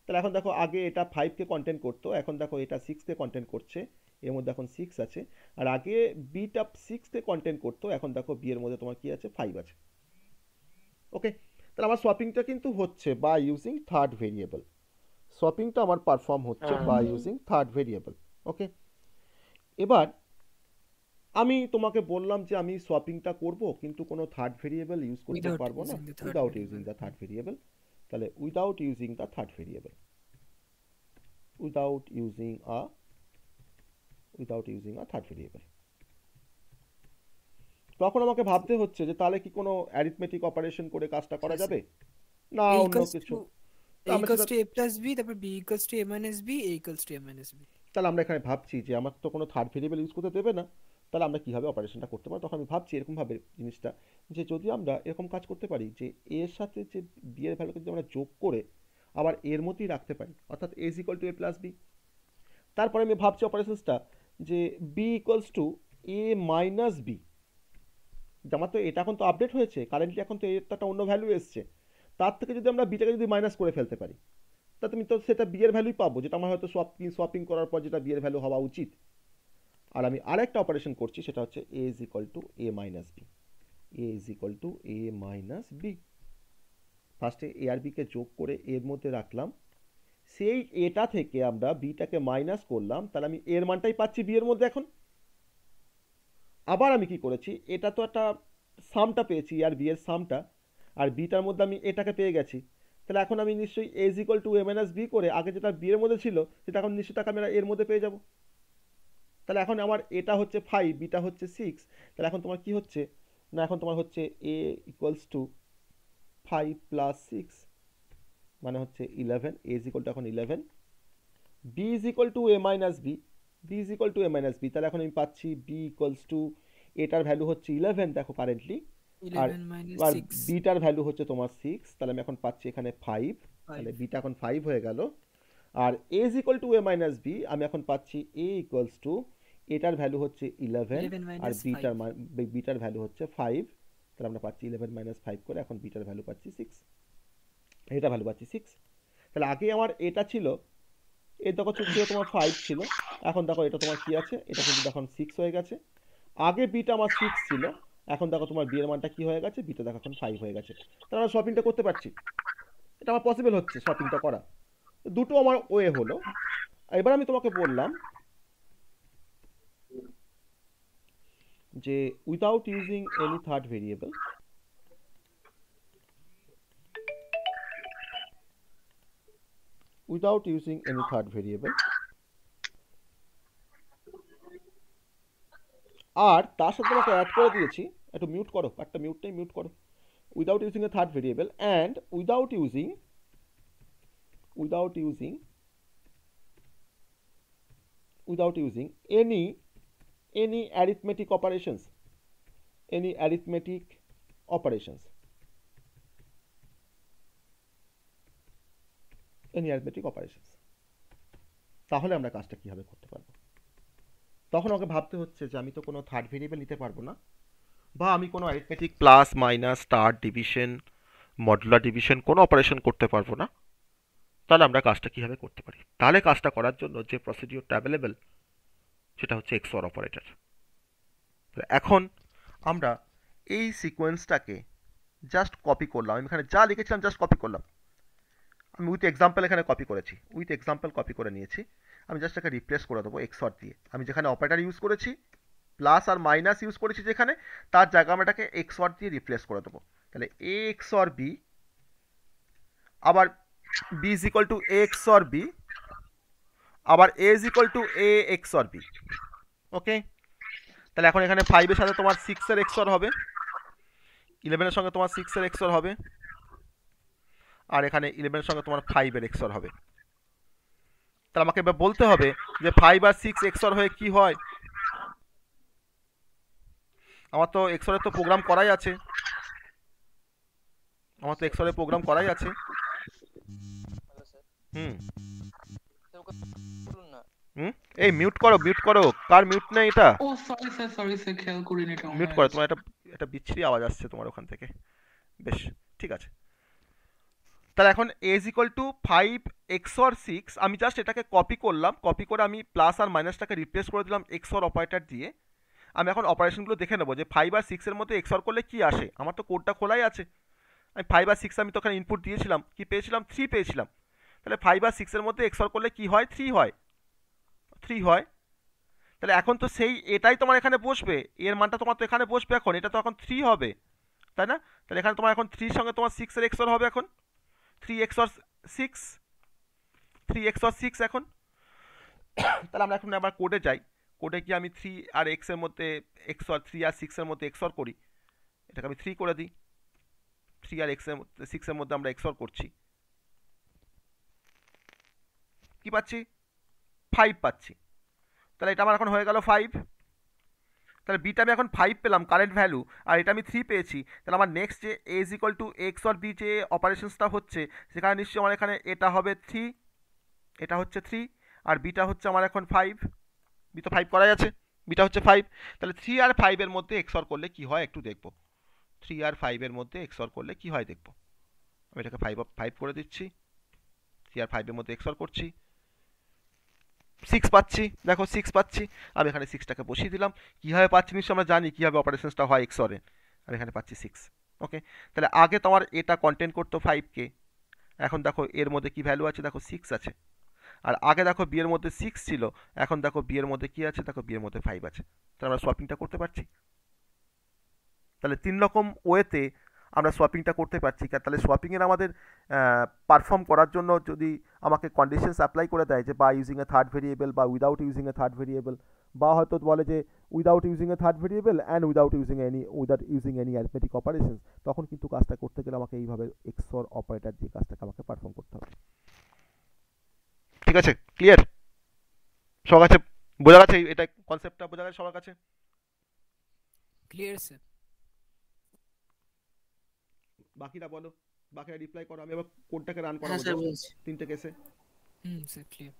তাহলে এখন দেখো আগে এটা 5কে কন্টেন্ট করতো, এখন দেখো এটা 6কে কন্টেন্ট করছে, এর মধ্যে এখন 6 আছে। আর আগে বিটা 6কে কন্টেন্ট করতো, এখন দেখো বি এর মধ্যে তোমার কি আছে, 5 আছে। ওকে, তাহলে আমার সোয়াপিংটা কিন্তু হচ্ছে বাই ইউজিং থার্ড ভেরিয়েবল। সোয়াপিংটা আমার পারফর্ম হচ্ছে হ্যাঁ। By using third variable. Okay, এবার আমি তোমাকে বললাম যে আমি সোয়াপিংটা করব, কিন্তু কোনো থার্ড ভেরিয়েবল ইউজ করতে Without পারবো না, using the third without variable. Using the third variable. তাহলে without using the third variable, without using a third variable. তখন আমাকে ভাবতে হচ্ছে যে তাহলে কি কোনো অ্যারিথমেটিক অপারেশন করে কাজটা করা Yes, যাবে না এ অন্য ইকুয়ালস কিছু? টু তা এ আমরা ইকুয়ালস সেটা, টু এ প্লাস বি তারপর B equals to A minus B A equals to A minus B. তাহলে আমরা এখানে ভাবছি যে আমার তো কোনো থার্ড ভেরিয়েবল ইউজ করতে দেবে না, তাহলে আমরা কীভাবে অপারেশনটা করতে পারি? তখন আমি ভাবছি এরকমভাবে জিনিসটা, যে যদি আমরা এরকম কাজ করতে পারি যে এর সাথে যে বি এর ভ্যালুকে যদি আমরা যোগ করে আবার এর মধ্যেই রাখতে পারি, অর্থাৎ A is equal to A plus B. তারপরে আমি ভাবছি অপারেশনসটা যে B equals to A minus B. আমার তো এটা এখন তো আপডেট হয়েছে, কারেন্টলি এখন তো এর তো একটা অন্য ভ্যালু এসছে, তার থেকে যদি আমরা বিটাকে যদি মাইনাস করে ফেলতে পারি, তা তুমি তো সেটা বি এর ভ্যালুই পাবো, যেটা আমার হয়তো সোয়াপিং করার পর যেটা বি এর ভ্যালু হওয়া উচিত। আর আমি আরেকটা অপারেশন করছি, সেটা হচ্ছে A is equal to A minus B, A is equal to A minus B. ফার্স্টে এ আর বিকে যোগ করে এর মধ্যে রাখলাম, সেই এটা থেকে আমরা বিটাকে মাইনাস করলাম, তাহলে আমি এর মানটাই পাচ্ছি বি এর মধ্যে এখন। আবার আমি কি করেছি, এটা তো একটা সামটা পেয়েছি, আর বি এর সামটা, আর বিটার মধ্যে আমি এটাকে পেয়ে গেছি। তাহলে এখন আমি নিশ্চয়ই A is equal to A minus B করে আগে যেটা বি এর মধ্যে ছিল সেটা এখন নিশ্চয়ই তাকে আমি এর মধ্যে পেয়ে যাব। তাহলে এখন আমার এটা হচ্ছে 5, বিটা হচ্ছে 6, তাহলে এখন তোমার কি হচ্ছে না, এখন তোমার হচ্ছে এ ইকুয়ালস টু 5 প্লাস 6 মানে হচ্ছে 11, এ ইজ ইকুয়াল টু এখন 11, B is equal to A minus B, B is equal to A minus B. তাহলে এখন আমি পাচ্ছি বি ইকুয়ালস টু, এটার ভ্যালু হচ্ছে 11 দেখো কারেন্টলি, আর 11 মাইনাস আর 6 বিটার ভ্যালু হচ্ছে তোমার 6, তাহলে আমি এখন পাচ্ছি এখানে 5, তাহলে বিটা এখন 5 হয়ে গেল। আর A is equal to A minus B, আমি এখন পাচ্ছি এ ইকুয়ালস টু, এটার ভ্যালু হচ্ছে 11 আর minus 5 বিটার ভ্যালু হচ্ছে 5, তাহলে আমরা পাচ্ছি 11 মাইনাস 5 করে এখন বিটার ভ্যালু পাচ্ছি 6, এটা ভ্যালু পাচ্ছি 6। তাহলে আগে আমার এটা ছিল, এই দেখো ছিল তোমার 5 ছিল, এখন দেখো এটা তোমার কি আছে, এটা কিন্তু এখন 6 হয়ে গেছে। আগে বিটা আমার 6 ছিল, এখন দেখো তোমার বি এর মানটা কি হয়ে গেছে, বিটা দেখো এখন 5 হয়ে গেছে। তাহলে আমরা শপিংটা করতে পারছি, এটা আমার পসিবল হচ্ছে শপিংটা করা। দুটো আমার ওয়ে হলো। এবার আমি তোমাকে বললাম যে without using any third variable, without using any third variable, আর তার সাথে তোমাকে অ্যাড করে দিয়েছি, একটু মিউট করো, একটা মিউট করো, without using a third variable and without using any arithmetic operations, তাহলে আমরা কাজটা কিভাবে করতে পারবো? তখন আমাকে ভাবতে হচ্ছে যে আমি তো কোনো থার্ড ভেরিয়েবল নিতে পারবো না, বা আমি কোনো arithmetic plus minus star division modular division কোনো অপারেশন করতে পারবো না। তাহলে আমরা কাজটা কিভাবে করতে পারি? তাহলে কাজটা করার জন্য যে প্রসিডিউরটা অ্যাভেলেবেল সেটা হচ্ছে XOR অপারেটর। এখন আমরা এই সিকোয়েন্সটাকে জাস্ট কপি করলাম, আমি এখানে যা লিখেছিলাম জাস্ট কপি করলাম, আমি উইথ এক্সাম্পল এখানে কপি করেছি, উইথ এক্সাম্পল কপি করে নিয়েছি। আমি জাস্ট এটাকে রিপ্লেস করে দেবো XOR দিয়ে। আমি যেখানে অপারেটর ইউজ করেছি প্লাস আর মাইনাস ইউজ করেছি যেখানে, তার জায়গায় আমরা এটাকে XOR দিয়ে রিপ্লেস করে দেবো। তাহলে A XOR B, আবার B is equal to A XOR B, আবার A is equal to A XOR B। ওকে, তাহলে এখন এখানে 5 এর সাথে তোমার 6 এর XOR হবে, 11 এর সঙ্গে তোমার 6 এর XOR হবে, আর এখানে 11 এর সঙ্গে তোমার 5 এর XOR হবে। তাহলে আমাকে এবার বলতে হবে যে 5 আর 6 XOR হয়ে কি হয়। আমার তো XOR এর তো প্রোগ্রাম করাই আছে, হুম এই মিউট করো, কার মিউট নেই এটা? ও সরি স্যার খেয়াল করিনি এটা। মিউট করো, তোমার একটা বিচ্ছিরি আওয়াজ আসছে তোমার ওখান থেকে। বেশ, ঠিক আছে। তাহলে এখন A is equal to 5 XOR 6, আমি জাস্ট এটাকে কপি করলাম, কপি করে আমি প্লাস আর মাইনাসটাকে রিপ্লেস করে দিলাম XOR অপারেটর দিয়ে। আমি এখন অপারেশনগুলো দেখে নেবো যে 5 আর 6 এর মধ্যে XOR করলে কি আসে। আমার তো কোডটা খোলাই আছে, আমি 5 আর 6 আমি তো ওখানে ইনপুট দিয়েছিলাম, কি পেয়েছিলাম? 3 পেয়েছিলাম। তাহলে 5 আর 6 এর মধ্যে XOR করলে কি হয়? 3 হয়। তাহলে এখন তো সেই এটাই তোমার এখানে বসবে, এর মানটা তোমার তো এখানে বসবে এখন, এটা তো এখন 3 হবে, তাই না? তাহলে এখানে তোমার এখন 3 সঙ্গে তোমার 6 এর XOR হবে এখন 3 XOR 6 এখন। তাহলে আমরা এখন আবার কোডে যাই, কোডে গিয়ে আমি 3 আর x এর মধ্যে XOR 3 আর 6 এর মধ্যে XOR করি, এটাকে আমি 3 করে দিই। 3 আর 6 এর মধ্যে আমরা XOR করছি, কি পাচ্ছি? 5 পাচ্ছি। তাহলে এটা আমার এখন হয়ে গেল 5। তাহলে বিটা আমি এখন 5 পেলাম কারেন্ট ভ্যালু, আর এটা আমি 3 পেয়েছি। তাহলে আমার নেক্সট যে A is equal to XOR B যে অপারেশনসটা হচ্ছে, সেখানে নিশ্চয়ই আমার এখানে এটা হবে 3, এটা হচ্ছে 3, আর বিটা হচ্ছে আমার এখন 5। বি তো 5 করাই আছে, বিটা হচ্ছে 5। তাহলে 3 আর 5 এর মধ্যে XOR করলে কি হয় একটু দেখবো। 3 আর 5 এর মধ্যে XOR করলে কি হয় দেখবো। আমি এটাকে 5 করে দিচ্ছি, 3 আর 5 এর মধ্যে XOR করছি, 6 পাচ্ছি। দেখো 6 পাচ্ছি, আমি এখানে 6টাকে বসিয়ে দিলাম। কীভাবে পাচ্ছি নিশ্চয়ই আমরা জানি কীভাবে অপারেশনসটা হয় XOR এ। আমি এখানে পাচ্ছি 6। ওকে, তাহলে আগে তোমার এটা কন্টেন্ট করতো 5কে, এখন দেখো এর মধ্যে কি ভ্যালু আছে, দেখো 6 আছে। আর আগে দেখো বি এর মধ্যে 6 ছিল, এখন দেখো বি এর মধ্যে কি আছে, দেখো বি এর মধ্যে 5 আছে। তাহলে আমরা সোয়াপিংটা করতে পারছি। তাহলে 3 রকম ওয়েতে আমরা সোয়াপিংটা করতে পারছি। তাহলে সোয়াপিংয়ের আমাদের পারফর্ম করার জন্য যদি আমাকে কন্ডিশনস অ্যাপ্লাই করে দেয় যে বা ইউজিং এ থার্ড ভেরিয়েবল বা without using a third variable, বা হয়তো বলে যে without using a third variable and without using any arithmetic operations, তখন কিন্তু কাজটা করতে গেলে আমাকে এইভাবে XOR অপারেটর দিয়ে কাজটাকে আমাকে পারফর্ম করতে হবে। ঠিক আছে, ক্লিয়ার? সবার কাছে বোঝা গেছে? এটা কনসেপ্টটা বোঝা গেছে সবার কাছে? Clear sir. বাকিরা বলো, বাকিরা রিপ্লাই করো, আমি আবার কোডটাকে রান হ্যাঁ করাবো স্যার বলছি। তিনটে কেসে। Sir clear.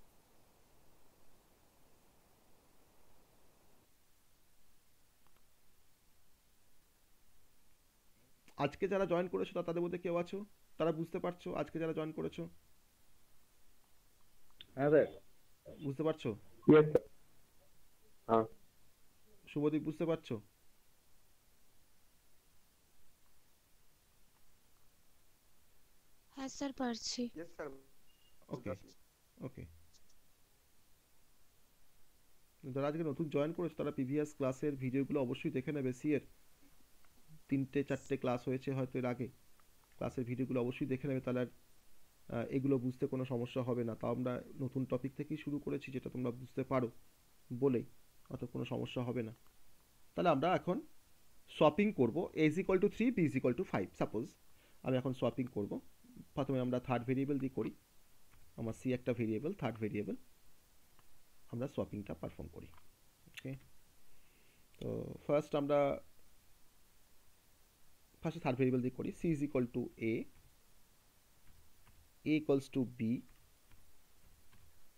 আজকে যারা জয়েন করেছো তাদের মধ্যে কেউ আছো তারা বুঝতে পারছো? আজকে যারা জয়েন করেছো, হ্যাঁ স্যার বুঝতে পারছো? হ্যাঁ শুভদীপ বুঝতে পারছো? হ্যাঁ স্যার পারছি। ওকে ওকে। যারা আজকে নতুন জয়েন করেছো তারা প্রিভিয়াস ক্লাসের ভিডিওগুলো অবশ্যই দেখে নেবে। সি এর 3-4টে ক্লাস হয়েছে হয়তো এর আগে, ক্লাসের ভিডিওগুলো অবশ্যই দেখে নেবে, তাহলে এগুলো বুঝতে কোনো সমস্যা হবে না। তাও আমরা নতুন টপিক থেকেই শুরু করেছি যেটা তোমরা বুঝতে পারো বলেই অত কোনো সমস্যা হবে না। তাহলে আমরা এখন সোয়াপিং করব a is equal to 3 b is equal to 5 suppose আমি এখন সোয়াপিং করব প্রথমে আমরা থার্ড ভেরিয়েবল দিয়ে করি আমার c একটা ভেরিয়েবল থার্ড ভেরিয়েবল আমরা সোয়াপিংটা পারফর্ম করি ওকে তো ফার্স্ট আমরা ফার্স্টে থার্ড ভেরিয়েবল দিয়ে করি c is equal two a equals to b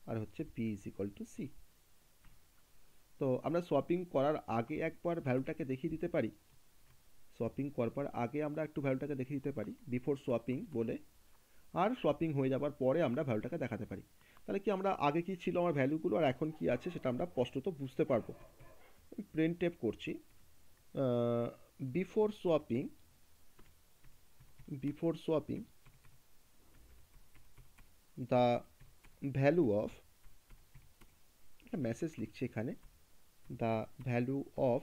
আর হচ্ছে b is equal two c তো আমরা সোয়াপিং করার আগে একবার ভ্যালুটাকে দেখিয়ে দিতে পারি সোয়াপিং করবার আগে আমরা একটু ভ্যালুটাকে দেখিয়ে দিতে পারি বিফোর সোয়াপিং বলে আর সোয়াপিং হয়ে যাবার পরে আমরা ভ্যালুটাকে দেখাতে পারি তাহলে কি আমরা আগে কি ছিল আমার ভ্যালুগুলো আর এখন কি আছে সেটা আমরা স্পষ্টত বুঝতে পারবো প্রিন্ট টেপ করছি before swapping the value of একটা মেসেজ লিখছি এখানে the value of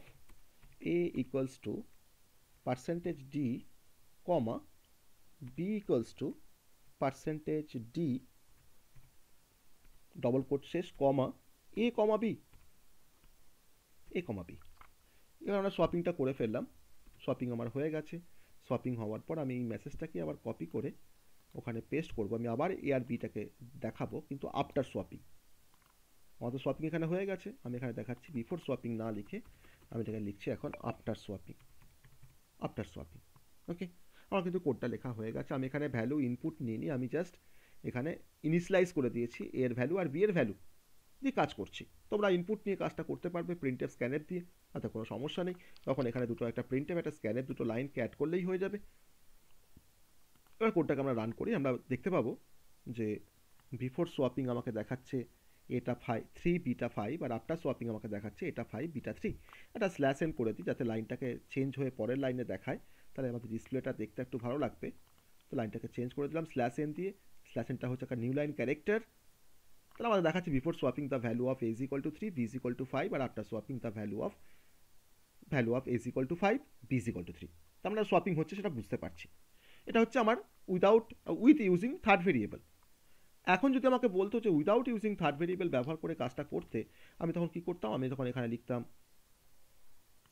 a equals to percentage d comma b equals to percentage d double quote শেষ comma a comma b এবার আমরা সোয়াপিংটা করে ফেললাম সোয়াপিং আমার হয়ে গেছে সোয়াপিং হওয়ার পর আমি এই মেসেজটাকে আবার কপি করে ওখানে পেস্ট করব আমি আবার a আর bটাকে দেখাবো কিন্তু আফটার সোয়াপিং আমাদের সোয়াপিং এখানে হয়ে গেছে আমি এখানে দেখাচ্ছি বিফোর সোয়াপিং না লিখে আমি এটাকে লিখছি এখন আফটার সোয়াপিং ওকে আমার কিন্তু কোডটা লেখা হয়ে গেছে আমি এখানে ভ্যালু ইনপুট নিইনি আমি জাস্ট এখানে ইনিশিয়ালাইজ করে দিয়েছি a এর ভ্যালু আর b এর ভ্যালু দিয়ে কাজ করছি তোমরা ইনপুট নিয়ে কাজটা করতে পারবে প্রিন্টএফ স্ক্যানএফ দিয়ে তাতে কোনো সমস্যা নেই তখন এখানে দুটো একটা প্রিন্টএফ একটা স্ক্যানএফ দুটো লাইনকে অ্যাড করলেই হয়ে যাবে এবার কোডটাকে আমরা রান করি আমরা দেখতে পাবো যে বিফোর সোয়াপিং আমাকে দেখাচ্ছে এটা 3 বিটা 5 আর আফটার সোয়াপিং আমাকে দেখাচ্ছে এটা 5 বিটা 3 এটা স্ল্যাশ এন করে দিই যাতে লাইনটাকে চেঞ্জ হয়ে পরের লাইনে দেখায় তাহলে আমাদের ডিসপ্লেটা দেখতে একটু ভালো লাগবে তো লাইনটাকে চেঞ্জ করে দিলাম স্ল্যাশ এন দিয়ে স্ল্যাশ এনটা হচ্ছে একটা নিউ লাইন ক্যারেক্টার তাহলে আমাদের দেখাচ্ছে before swapping the value of a is equal to 3 b is equal to 5 আর after swapping the value of a is equal to 5 b is equal to 3 তো আমরা সোয়াপিং হচ্ছে সেটা বুঝতে পারছি এটা হচ্ছে আমার উইথ ইউজিং থার্ড ভেরিয়েবল এখন যদি আমাকে বলতো যে উইদাউট ইউজিং থার্ড ভেরিয়েবল ব্যবহার করে কাজটা করতে আমি তখন কি করতাম আমি তখন এখানে লিখতাম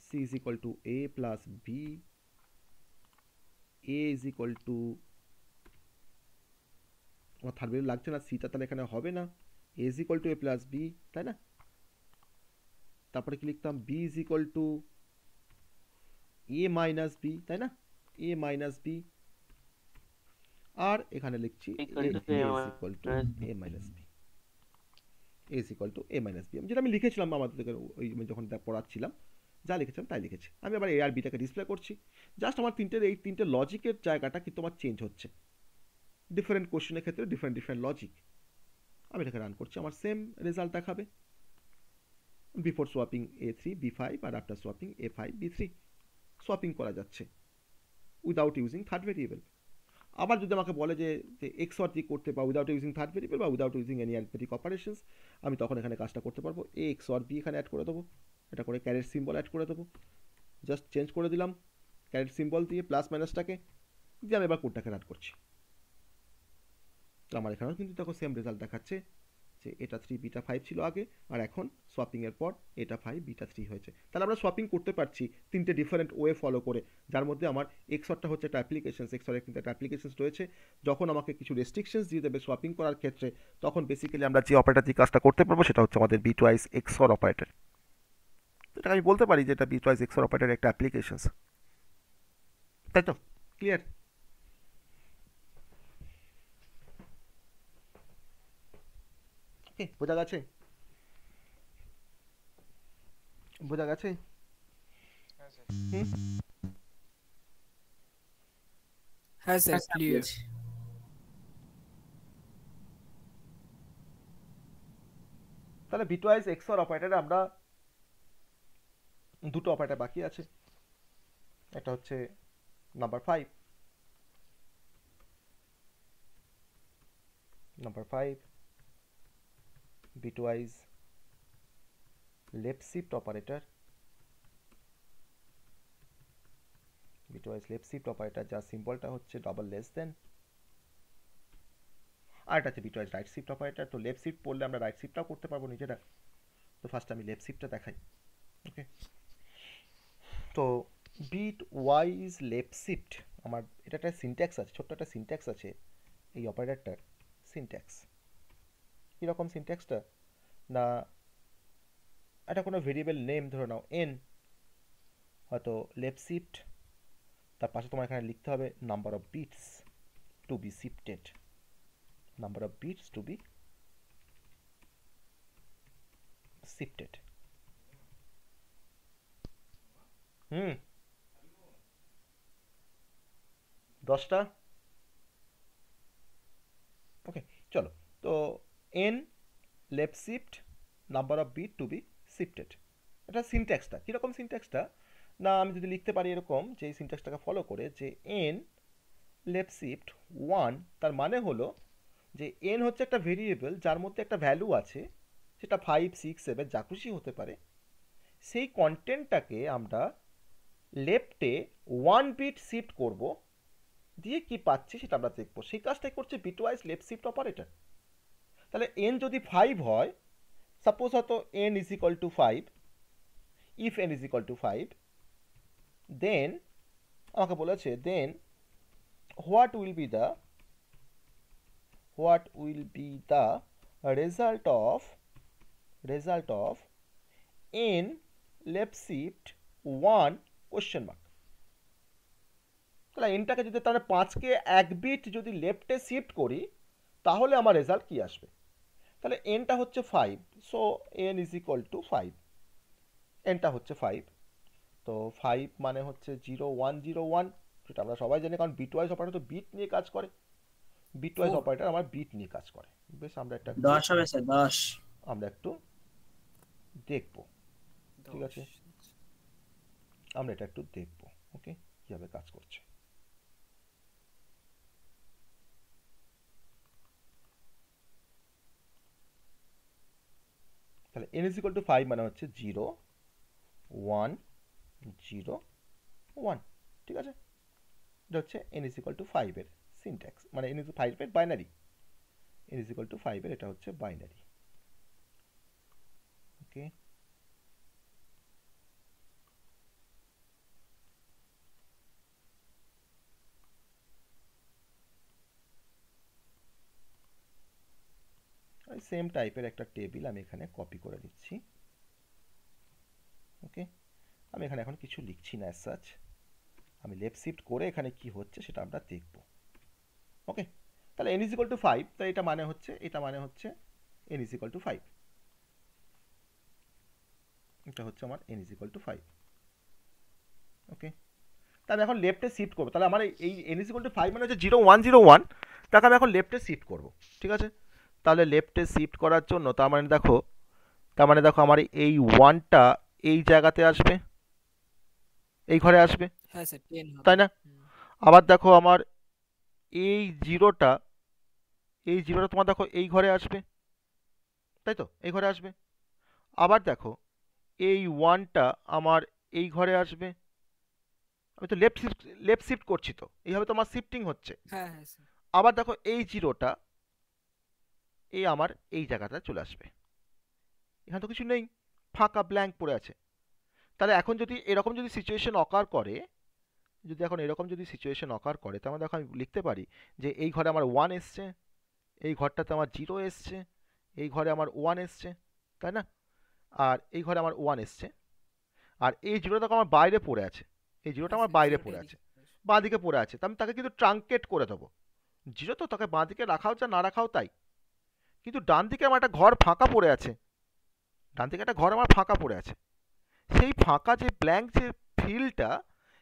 c is equal two a plus b a is equal two আমার থার্ড ভেরিয়েবল লাগছে না সিটা তাহলে এখানে হবে না a is equal two a plus b তাই না তারপরে কি লিখতাম b is equal two a minus b তাই না a মাইনাস b আর এখানে লিখছি a is equal two a minus b a is equal two a minus b যেটা আমি লিখেছিলাম আমাদের ওই যখন পড়াচ্ছিলাম যা লিখেছিলাম তাই লিখেছি আমি আবার a আর bটাকে ডিসপ্লে করছি জাস্ট আমার এই তিনটে লজিকের জায়গাটা কিন্তু আমার চেঞ্জ হচ্ছে ডিফারেন্ট কোশ্চেনের ক্ষেত্রে ডিফারেন্ট লজিক আমি এটাকে রান করছি আমার সেম রেজাল্ট দেখাবে বিফোর সোয়াপিং a3 b5 আর after swapping a5 b3 swapping করা যাচ্ছে উইদাউট ইউজিং থার্ড ভেরিয়েবল আবার যদি আমাকে বলে যে এক্সঅর দিয়ে করতে বা উইদাউট ইউজিং থার্ড ভেরিয়েবল বা without using any arithmetic operations আমি তখন এখানে কাজটা করতে পারবো এ এক্সঅর বি এখানে অ্যাড করে দেবো এটা করে ক্যারেট সিম্বল অ্যাড করে দেবো জাস্ট চেঞ্জ করে দিলাম ক্যারেট সিম্বল দিয়ে প্লাস মাইনাসটাকে দিয়ে আমি এবার কোডটাকে রান করছি তো আমার এখানেও কিন্তু তখন সেম রেজাল্ট দেখাচ্ছে যে এটা 3 বিটা 5 ছিল আগে আর এখন সোয়াপিং এর পর এটা 5 বিটা 3 হয়েছে তাহলে আমরা সোয়াপিং করতে পারছি তিনটে ডিফারেন্ট ওয়ে ফলো করে যার মধ্যে আমার এক্সঅরটা হচ্ছে একটা অ্যাপ্লিকেশনস এক্সঅরের কিন্তু একটা অ্যাপ্লিকেশনস রয়েছে যখন আমাকে কিছু রেস্ট্রিকশনস দিয়ে দেবে সোয়াপিং করার ক্ষেত্রে তখন বেসিক্যালি আমরা যে অপারেটর দিয়ে কাজটা করতে পারবো সেটা হচ্ছে আমাদের বিটওয়াইজ এক্সঅর অপারেটর এটা আমি বলতে পারি যে এটা বিটওয়াইজ এক্সঅর অপারেটরের একটা অ্যাপ্লিকেশনস তাই তো ক্লিয়ার বোঝা গেছে হ্যাঁ স্যার ক্লিয়ার তাহলে বিটওয়াইজ এক্সঅর অপারেটরে আমরা দুটো অপারেটর বাকি আছে একটা হচ্ছে number 5 bitwise left shift operator যার সিম্বলটা হচ্ছে ডবল লেস দেন আর এটা হচ্ছে bitwise রাইট শিফট অপারেটর তো লেফট শিফট পড়লে আমরা রাইট শিফটটাও করতে পারবো নিজেরা তো ফার্স্ট আমি লেফট শিফটটা দেখাই ওকে তো বিট ওয়াইজ লেফট শিফট, আমার এটা একটা সিনট্যাক্স আছে, ছোট্ট একটা সিনট্যাক্স আছে এই অপারেটরটার সিনট্যাক্স। কীরকম সিনট্যাক্সটা না, একটা কোনো ভেরিয়েবল নেম ধরে নাও এন, হয়তো লেফট শিফট, তার পাশে তোমার এখানে লিখতে হবে number of bits to be shifted, number of bits to be shifted. Hmm, 10টা। ওকে, চলো। তো N left shift number of bit to be shifted, এটা সিনট্যাক্সটা। কীরকম সিনট্যাক্সটা না, আমি যদি লিখতে পারি এরকম যে এই সিনট্যাক্সটাকে ফলো করে যে এন লেফট শিফট 1, তার মানে হলো যে এন হচ্ছে একটা ভেরিয়েবল যার মধ্যে একটা ভ্যালু আছে, সেটা 5, 6, 7 যা খুশি হতে পারে। সেই কন্টেন্টটাকে আমরা লেফটে 1 বিট শিফট করব, দিয়ে কি পাচ্ছি সেটা আমরা দেখবো। সেই কাজটাই করছে বিটওয়াইজ লেফট শিফট অপারেটর। তাহলে এন যদি 5 হয়, সাপোজ হয়তো N is equal to 5, if N is equal to 5, দেন আমাকে বলেছে দেন what will be the result of n left shift 1 question mark। তাহলে এনটাকে যদি তাহলে 5কে 1 বিট যদি লেফটে শিফট করি তাহলে আমার রেজাল্ট কি আসবে। তাহলে এনটা হচ্ছে 5, so N is equal to 5, এনটা হচ্ছে 5। তো 5 মানে হচ্ছে 0 1 0 1, সেটা আমরা সবাই জানি, কারণ বিটওয়াইজ অপারেটর তো বিট নিয়ে কাজ করে, বিটওয়াইজ অপারেটর আমার বিট নিয়ে কাজ করে। বেশ, আমরা একটা 10 হবে স্যার, 10 আমরা একটু দেখবো, ঠিক আছে, আমরা এটা একটু দেখবো ওকে কিভাবে কাজ করছে। তাহলে n is equal to 5 মানে হচ্ছে 0 1 0 1, ঠিক আছে। এটা হচ্ছে n is equal to 5 এর সিনট্যাক্স, মানে n is 5 এর binary, n is equal to 5 এর এটা হচ্ছে বাইনারি। ওকে, সেম টাইপের একটা টেবিল আমি এখানে কপি করে নিচ্ছি। ওকে, আমি এখানে এখন কিছু লিখছি না অ্যাজ সাচ, আমি লেফট শিফট করে এখানে কি হচ্ছে সেটা আমরা দেখব। ওকে, তাহলে n is equal to 5, তাই এটা মানে হচ্ছে n is equal to 5, এটা হচ্ছে আমার n is equal to 5। ওকে, তাহলে এখন লেফটে শিফট করবো, তাহলে আমার এই n is equal to 5 মানে হচ্ছে 0 1 0 1, তাকে আমি এখন লেফটে শিফট করব, ঠিক আছে। তাহলে লেফটে শিফট করার জন্য তার মানে দেখো আমার এই 1টা এই জায়গাতে আসবে, এই ঘরে আসবে, হ্যাঁ স্যার 10 হবে, তাই না। আবার দেখো আমার এই জিরোটা তোমার দেখো এই ঘরে আসবে, তাই তো, এই ঘরে আসবে। আবার দেখো এই 1টা আমার এই ঘরে আসবে, আমি তো লেফট শিফট করছি, তো এইভাবে তো আমার শিফটিং হচ্ছে। হ্যাঁ হ্যাঁ স্যার। আবার দেখো এই জিরোটা এই আমার এই জায়গাটা চলে আসবে, এখানে তো কিছু নেই, ফাঁকা ব্ল্যাঙ্ক পড়ে আছে। তাহলে এখন যদি এরকম যদি সিচুয়েশন অকার করে, তাহলে দেখো আমি লিখতে পারি যে এই ঘরে আমার 1 এসছে, এই ঘরটাতে আমার 0 এসছে, এই ঘরে আমার 1 এসছে, তাই না, আর এই ঘরে আমার 1 এসছে, আর এই জিরোটা দেখো আমার বাইরে পড়ে আছে, এই জিরোটা আমার বাইরে পড়ে আছে, বাঁ দিকে পড়ে আছে, তো আমি তাকে কিন্তু ট্রাঙ্কেট করে দেবো। জিরো তো তাকে বাঁ দিকে রাখাও যা না রাখাও তাই, কিন্তু ডান দিকে আমার একটা ঘর ফাঁকা পড়ে আছে, সেই ফাঁকা যে ব্ল্যাঙ্ক যে ফিল্ডটা,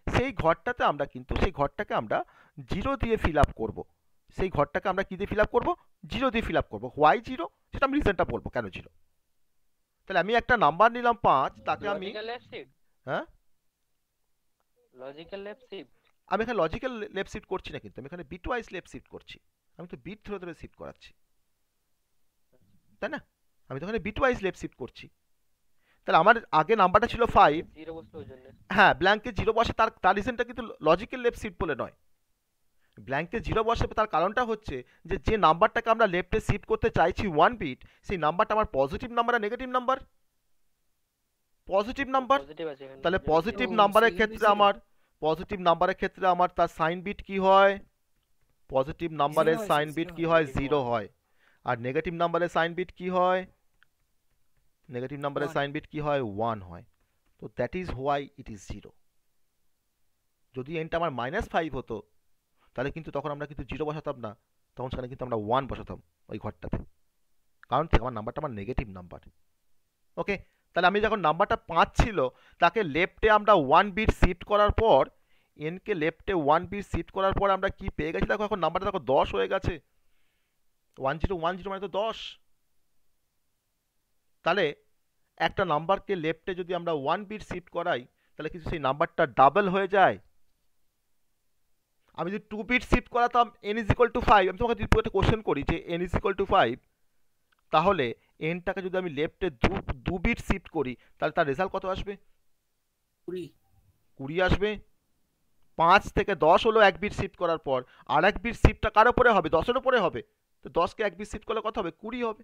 সেই ঘরটাকে আমরা 0 দিয়ে ফিল আপ করবো, সেই ঘরটাকে আমরা কি দিয়ে ফিল আপ করবো, 0 দিয়ে ফিল আপ করবো। হোয়াই 0 সেটা আমি রিজনটা বলবো কেন 0। তাহলে আমি একটা নাম্বার নিলাম 5, তাকে আমি হ্যাঁ আমি এখানে লজিক্যাল লেফট শিফট করছি না, কিন্তু আমি এখানে বিটওয়াইজ লেফট শিফট করছি, আমি তো বিট ধরে শিফট করাচ্ছি, তাই না, আমি তো এখানে বিটওয়াইজ লেফট শিফট করছি। তাহলে আমার আগে নাম্বারটা ছিল 5, হ্যাঁ ব্ল্যাঙ্কে 0 বসে, তার রিজনটা কিন্তু লজিক্যাল লেফট শিফট বলে নয়, ব্ল্যাঙ্কে 0 বসে তার কারণটা হচ্ছে যে নাম্বারটাকে আমরা লেফটে শিফট করতে চাইছি 1 বিট, সেই নাম্বারটা আমার পজিটিভ নাম্বার আর negative number, positive number, positive আছে এখানে তাহলে যেহেতু। পজিটিভ ও নাম্বারের সেই ক্ষেত্রে জন্যই আমার তার সাইন বিট কি হয়? পজিটিভ নাম্বারের হয়, সাইন zero বিট কি হয়। হয়? Negative 0 1 হয়। আর নেগেটিভ নাম্বারের সাইন বিট কি হয়? নেগেটিভ নাম্বারের 1 সাইন বিট কি হয়? 1 হয়। তো that is why it is 0। যদি এনটা আমার -5 হতো তাহলে কিন্তু তখন আমরা কিন্তু 0 বসাতাম না, তখন সেখানে কিন্তু আমরা 1 বসাতাম ওই ঘরটাতে, কারণ থেকে আমার নাম্বারটা আমার নেগেটিভ নাম্বার। ওকে, তাহলে আমি যখন নাম্বারটা 5 ছিল তাকে লেফটে আমরা 1 বিট শিফট করার পর, এনকে লেফটে 1 বিট শিফট করার পর আমরা কি পেয়ে গেছি? দেখো এখন নাম্বারটা দেখো 10 হয়ে গেছে। 1010 মানে তো 10। তাহলে একটা নাম্বারকে লেফটে যদি আমরা 1 বিট শিফট করাই তাহলে কিন্তু সেই নাম্বারটা ডাবল হয়ে যায়। আমি যদি 2 বিট শিফট করাতাম n = 5, আমি তোমাকে যদি একটা কোশ্চেন করি যে n = 5, তাহলে এনটাকে যদি আমি লেফটে 2 বিট শিফট করি তাহলে তার রেজাল্ট কত আসবে? 20 আসবে। 5 থেকে 10 হলো 1 বিট শিফট করার পর, আর 1 বিট শিফটটা কার উপরে হবে? 10-এর উপরে হবে। তো 10কে 1 বিট শিফট করলে কত হবে? 20 হবে।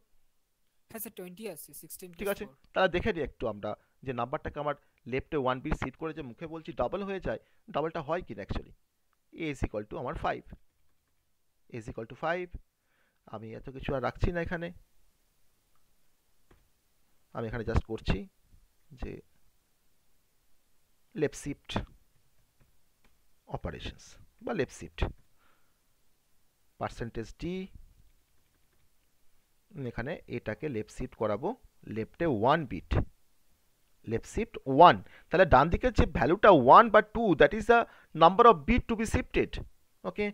হ্যাঁ স্যার 20 আসছে 16 ঠিক + আছে, 4 তাহলে দেখে নিই একটু আমরা যে নাম্বারটাকে আমার লেফটে 1 বিট শিফট করে যে মুখে বলছি ডাবল হয়ে যায়, ডাবলটা হয় কিনা অ্যাকচুয়ালি। a = আমার 5, a = 5। আমি এত কিছু আর রাখছি না এখানে, আমি এখানে জাস্ট করছি যে লেফট শিফট অপারেশনস বা লেফট শিফট %d, এখানে এটাকে লেফট শিফট করাবো লেফটে 1 বিট, লেফট শিফট 1। তাহলে ডান দিকের যে ভ্যালুটা 1 বা 2, that is the number of bit to be shifted. Okay,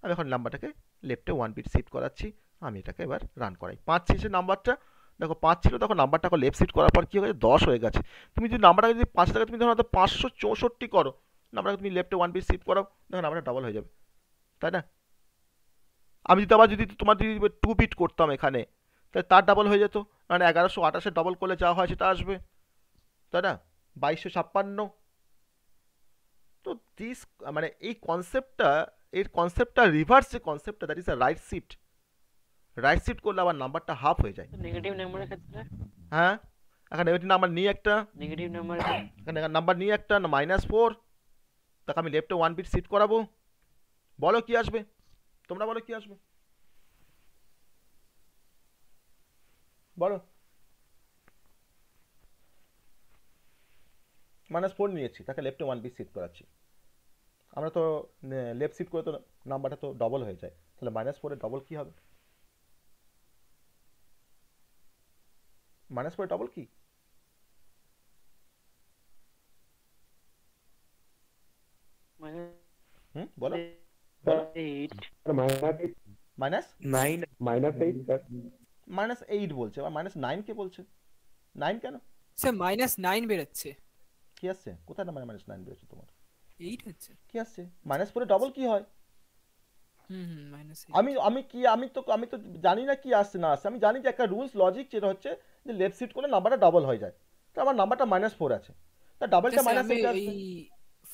আমি এখন নাম্বারটাকে লেফটে 1 বিট শিফট করাচ্ছি। আমি এটাকে এবার রান করাই। 5 ছিল নাম্বারটা, দেখো 5 ছিল, দেখো নাম্বারটাকে লেফট শিফট করার পর কি হয়ে গেছে? 10 হয়ে গেছে। তুমি যদি নাম্বারটাকে যদি 5 থেকে তুমি ধরো 564 করো, নাম্বারটাকে তুমি লেফটে 1 বিট শিফট করো, দেখো নাম্বারটা ডাবল হয়ে যাবে, তাই না? আমি যদি আবার যদি তোমার যদি 2 বিট করতাম এখানে, তাহলে তার ডাবল হয়ে যেত, মানে 1128-এর ডবল করলে যা হয় সেটা আসবে, তাই না? 2256। তো দিস মানে এই কনসেপ্টটা রিভার্স যে কনসেপ্টটা, that is a right shift করলে আবার নাম্বারটা হাফ হয়ে যায়। নেগেটিভ নাম্বারের ক্ষেত্রে হ্যাঁ, এখন নেগেটিভ নাম্বার নিয়ে একটা, নেগেটিভ নাম্বার এখানে নাম্বার নিয়ে একটা -4, তাকে আমি লেফটে 1 বিট শিফট করাবো। বলো কি আসবে? তোমরা বলো কি আসবে, বলো। -4 নিয়েছি, তাকে লেফটে 1 বিট শিফট করাচ্ছি। আমরা তো লেফট শিফট করে তো নাম্বারটা তো ডবল হয়ে যায়, তাহলে -4 এর ডবল কি হবে? -4 এর ডবল কি? মানে বলো। 8 -8 বলছে, আবার -9 কে বলছে? 9 কেন? স্যার -9 বেরোচ্ছে, কি আসছে? কোথায় নাম্বার -9 বেরোচ্ছে তোমার? 8 হচ্ছে। কি আসছে? -4 এর ডবল কি হয়? -8 আমি তো জানি না কি আসছে না আসছে। আমি জানি যে একটা রুলস লজিক যেটা হচ্ছে যে লেফট শিফট করলে নাম্বারটা ডাবল হয়ে যায়। তো আমার নাম্বারটা -4 আছে, তা ডাবলটা স্যার আমি -8 ওই আসবে।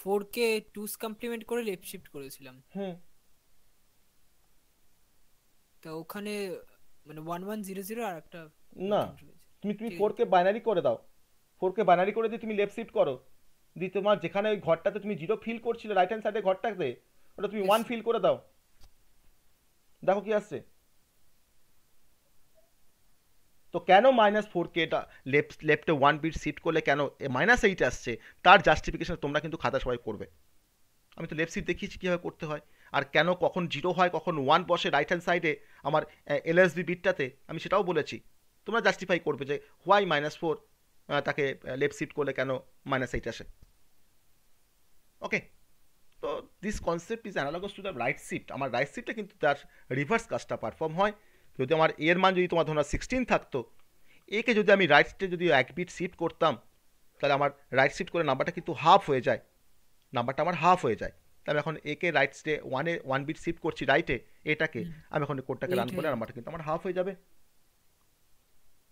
4 কে 2's কমপ্লিমেন্ট করে লেফট শিফট করেছিলাম, হুম, তা ওখানে মানে 1100 আর একটা না, difference রয়েছে। তুমি ঠিক 4 আছে। কে বাইনারি করে দাও। 4 কে বাইনারি করে দিয়ে তুমি লেফট শিফট করো, দিয়ে তোমার যেখানে ওই ঘরটাতে তুমি 0 ফিল করছিলে রাইট হ্যান্ড সাইডে ঘরটাতে, ওটা তুমি Yes, 1 sir. ফিল করে দাও, দেখো কি আসছে। তো কেন -4 কে এটা লেফটে 1 বিট শিফট করলে কেন -8 আসছে, তার জাস্টিফিকেশন তোমরা কিন্তু খাতা সবাই করবে। আমি তো লেফট শিফট দেখিয়েছি কীভাবে করতে হয়, আর কেন কখন 0 হয় কখন 1 বসে রাইট হ্যান্ড সাইডে আমার এলএসবি বিটটাতে, আমি সেটাও বলেছি। তোমরা জাস্টিফাই করবে যে হোয়াই -4 তাকে লেফট শিফট করলে কেন -8 আসে। ওকে, তো this concept is analogous to the right shift. আমার রাইট শিফটে কিন্তু তার রিভার্স কাজটা পারফর্ম হয়। যদি আমার এর মান যদি তোমার ধরো 16 থাকতো, একে যদি আমি রাইট শিফটে যদি 1 বিট শিফট করতাম, তাহলে আমার রাইট শিফট করে নাম্বারটা কিন্তু হাফ হয়ে যায়, নাম্বারটা আমার হাফ হয়ে যায়। তাহলে এখন একে রাইট শিফটে 1 বিট শিফট করছি রাইটে, এটাকে আমি এখন কোডটাকে রান করলে নাম্বারটা কিন্তু আমার হাফ হয়ে যাবে।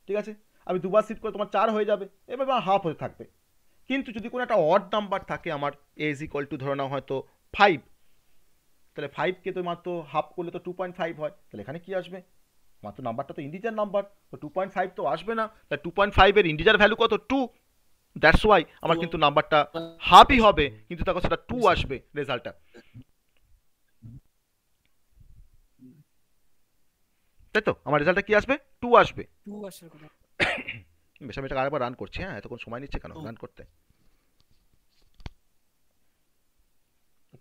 ঠিক আছে, আমি দুবার শিফট করে তোমার 4 হয়ে যাবে, এবার আমার হাফ হতে থাকবে। কিন্তু যদি কোনো একটা অড নাম্বার থাকে আমার a = ধরে নাও হয়তো 5, তাহলে 5কে তো মাত্র হাফ করলে তো 2.5 হয়, তাহলে এখানে কি আসবে? মাত্র নাম্বারটা তো ইন্টিজার নাম্বার, তো 2.5 তো আসবে না, তাহলে 2.5 এর ইন্টিজার ভ্যালু কত? 2। দ্যাটস ওয়াই আমার কিন্তু নাম্বারটা হাফই হবে, কিন্তু তখন সেটা 2 আসবে রেজাল্টটা, তাই তো? আমার রেজাল্টটা কি আসবে? 2 আসবে। 2 আসার কথা। বেশ, আমি এটাকে আরেকবার রান করছি। হ্যাঁ, এতক্ষণ সময় নিচ্ছে কেন রান করতে?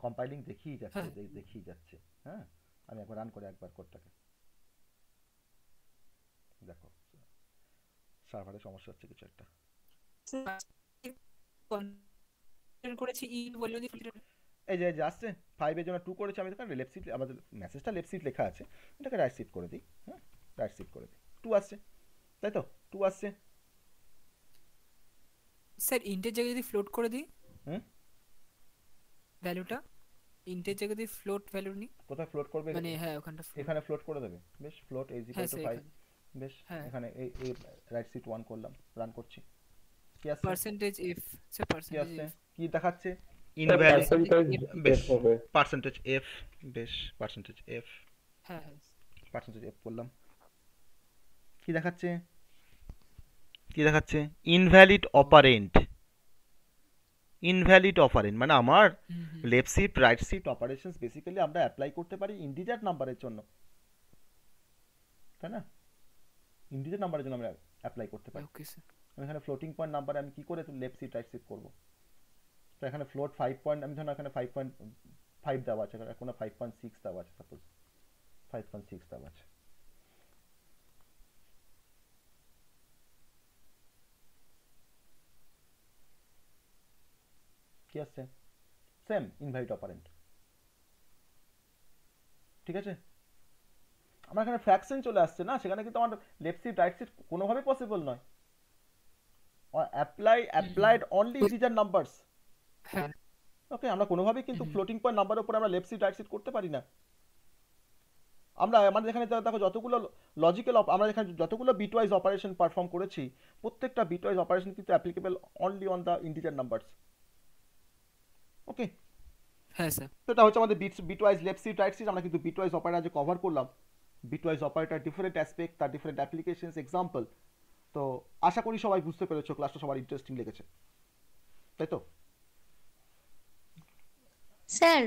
কম্পাইলিং দেখিয়ে যাচ্ছে, হ্যাঁ। দেখিয়ে যাচ্ছে। হ্যাঁ, আমি একবার রান করে একবার কোডটাকে দেখো, সার্ভারে সমস্যা হচ্ছে কিছু একটা। কনফিগার করেছি ই বলে দি এই যে আসছে 5 এর জন্য 2 করেছি আমি, এখানে লেফট শিফট, আমাদের মেসেজটা লেফট শিফট লেখা আছে, এটাকে রাইট শিফট করে দিই। হ্যাঁ, রাইট শিফট করে দিই, 2 আসছে, তাই তো? 2 আসছে। স্যার ইন্টের জায়গায় যদি ফ্লোট করে দিই হুম, ভ্যালুটা, ইন্টের জায়গায় যদি ফ্লোট ভ্যালু নি, কোথায় ফ্লোট করবে? মানে হ্যাঁ ওখানটা float। এখানে ফ্লোট করে দেবে। বেশ, ফ্লোট ইজ হ্যাঁ ইকুয়াল টু স্যার 5। বেশ, হ্যাঁ। এখানে এই রাইট শিফট 1 করলাম, রান করছি। কি আসছে? পার্সেন্টেজ এফ স্যার, কি পার্সেন্টেজ আসছে? এফ কি দেখাচ্ছে? Sir invalid. পার্সেন্টেজ বেশ, হবে। Percentage F. বেশ, পার্সেন্টেজ এফ, হ্যাঁ হ্যাঁ পার্সেন্টেজ এফ করলাম। কি দেখাচ্ছে? কি দেখাচ্ছে? Invalid operant. ইনভ্যালিড অপারেন্ট মানে আমার left shift right shift operations basically আমরা অ্যাপ্লাই করতে পারি ইন্টিজার নাম্বারের জন্য, তাই না? ইন্টিজার নাম্বারের জন্য আমরা অ্যাপ্লাই করতে পারি। Okay sir. আমি এখানে ফ্লোটিং পয়েন্ট নাম্বার আমি কি করে লেফট শিফট রাইট শিফট করব? তো এখানে ফ্লোট 5 পয়েন্ট, আমি ধরুন এখানে 5.5 দেওয়া আছে, এখন 5.6 দেওয়া আছে, সাপোজ 5.6 দেওয়া আছে। কি আসছে? Same invalid operant. ঠিক আছে, আমার এখানে ফ্র্যাকশন চলে আসছে না, সেখানে কিন্তু আমার লেফট শিফট রাইট শিফট কোনোভাবেই পসিবল নয়। Applied only integer numbers. হ্যাঁ ওকে, আমরা কোনোভাবেই কিন্তু ফ্লোটিং পয়েন্ট নাম্বারের উপর আমরা লেফট শিফট রাইট শিফট করতে পারি না। আমরা আমাদের এখানে দেখো যতগুলো লজিক্যাল, আমরা এখানে যতগুলো বিটওয়াইজ অপারেশন পারফর্ম করেছি, প্রত্যেকটা বিটওয়াইজ অপারেশন কিন্তু applicable only on the integer numbers. Okay, হ্যাঁ স্যার। তো এটা হচ্ছে আমাদের bitwise left shift right shift. আমরা কিন্তু বিটওয়াইজ অপারেটর যে কভার করলাম, বিটওয়াইজ অপারেটর ডিফারেন্ট অ্যাসপেক্ট, তার ডিফারেন্ট অ্যাপ্লিকেশনস, এক্সাম্পল। তো আশা করি সবাই বুঝতে পেরেছো, ক্লাসটা সবার ইন্টারেস্টিং লেগেছে, তাই তো? স্যার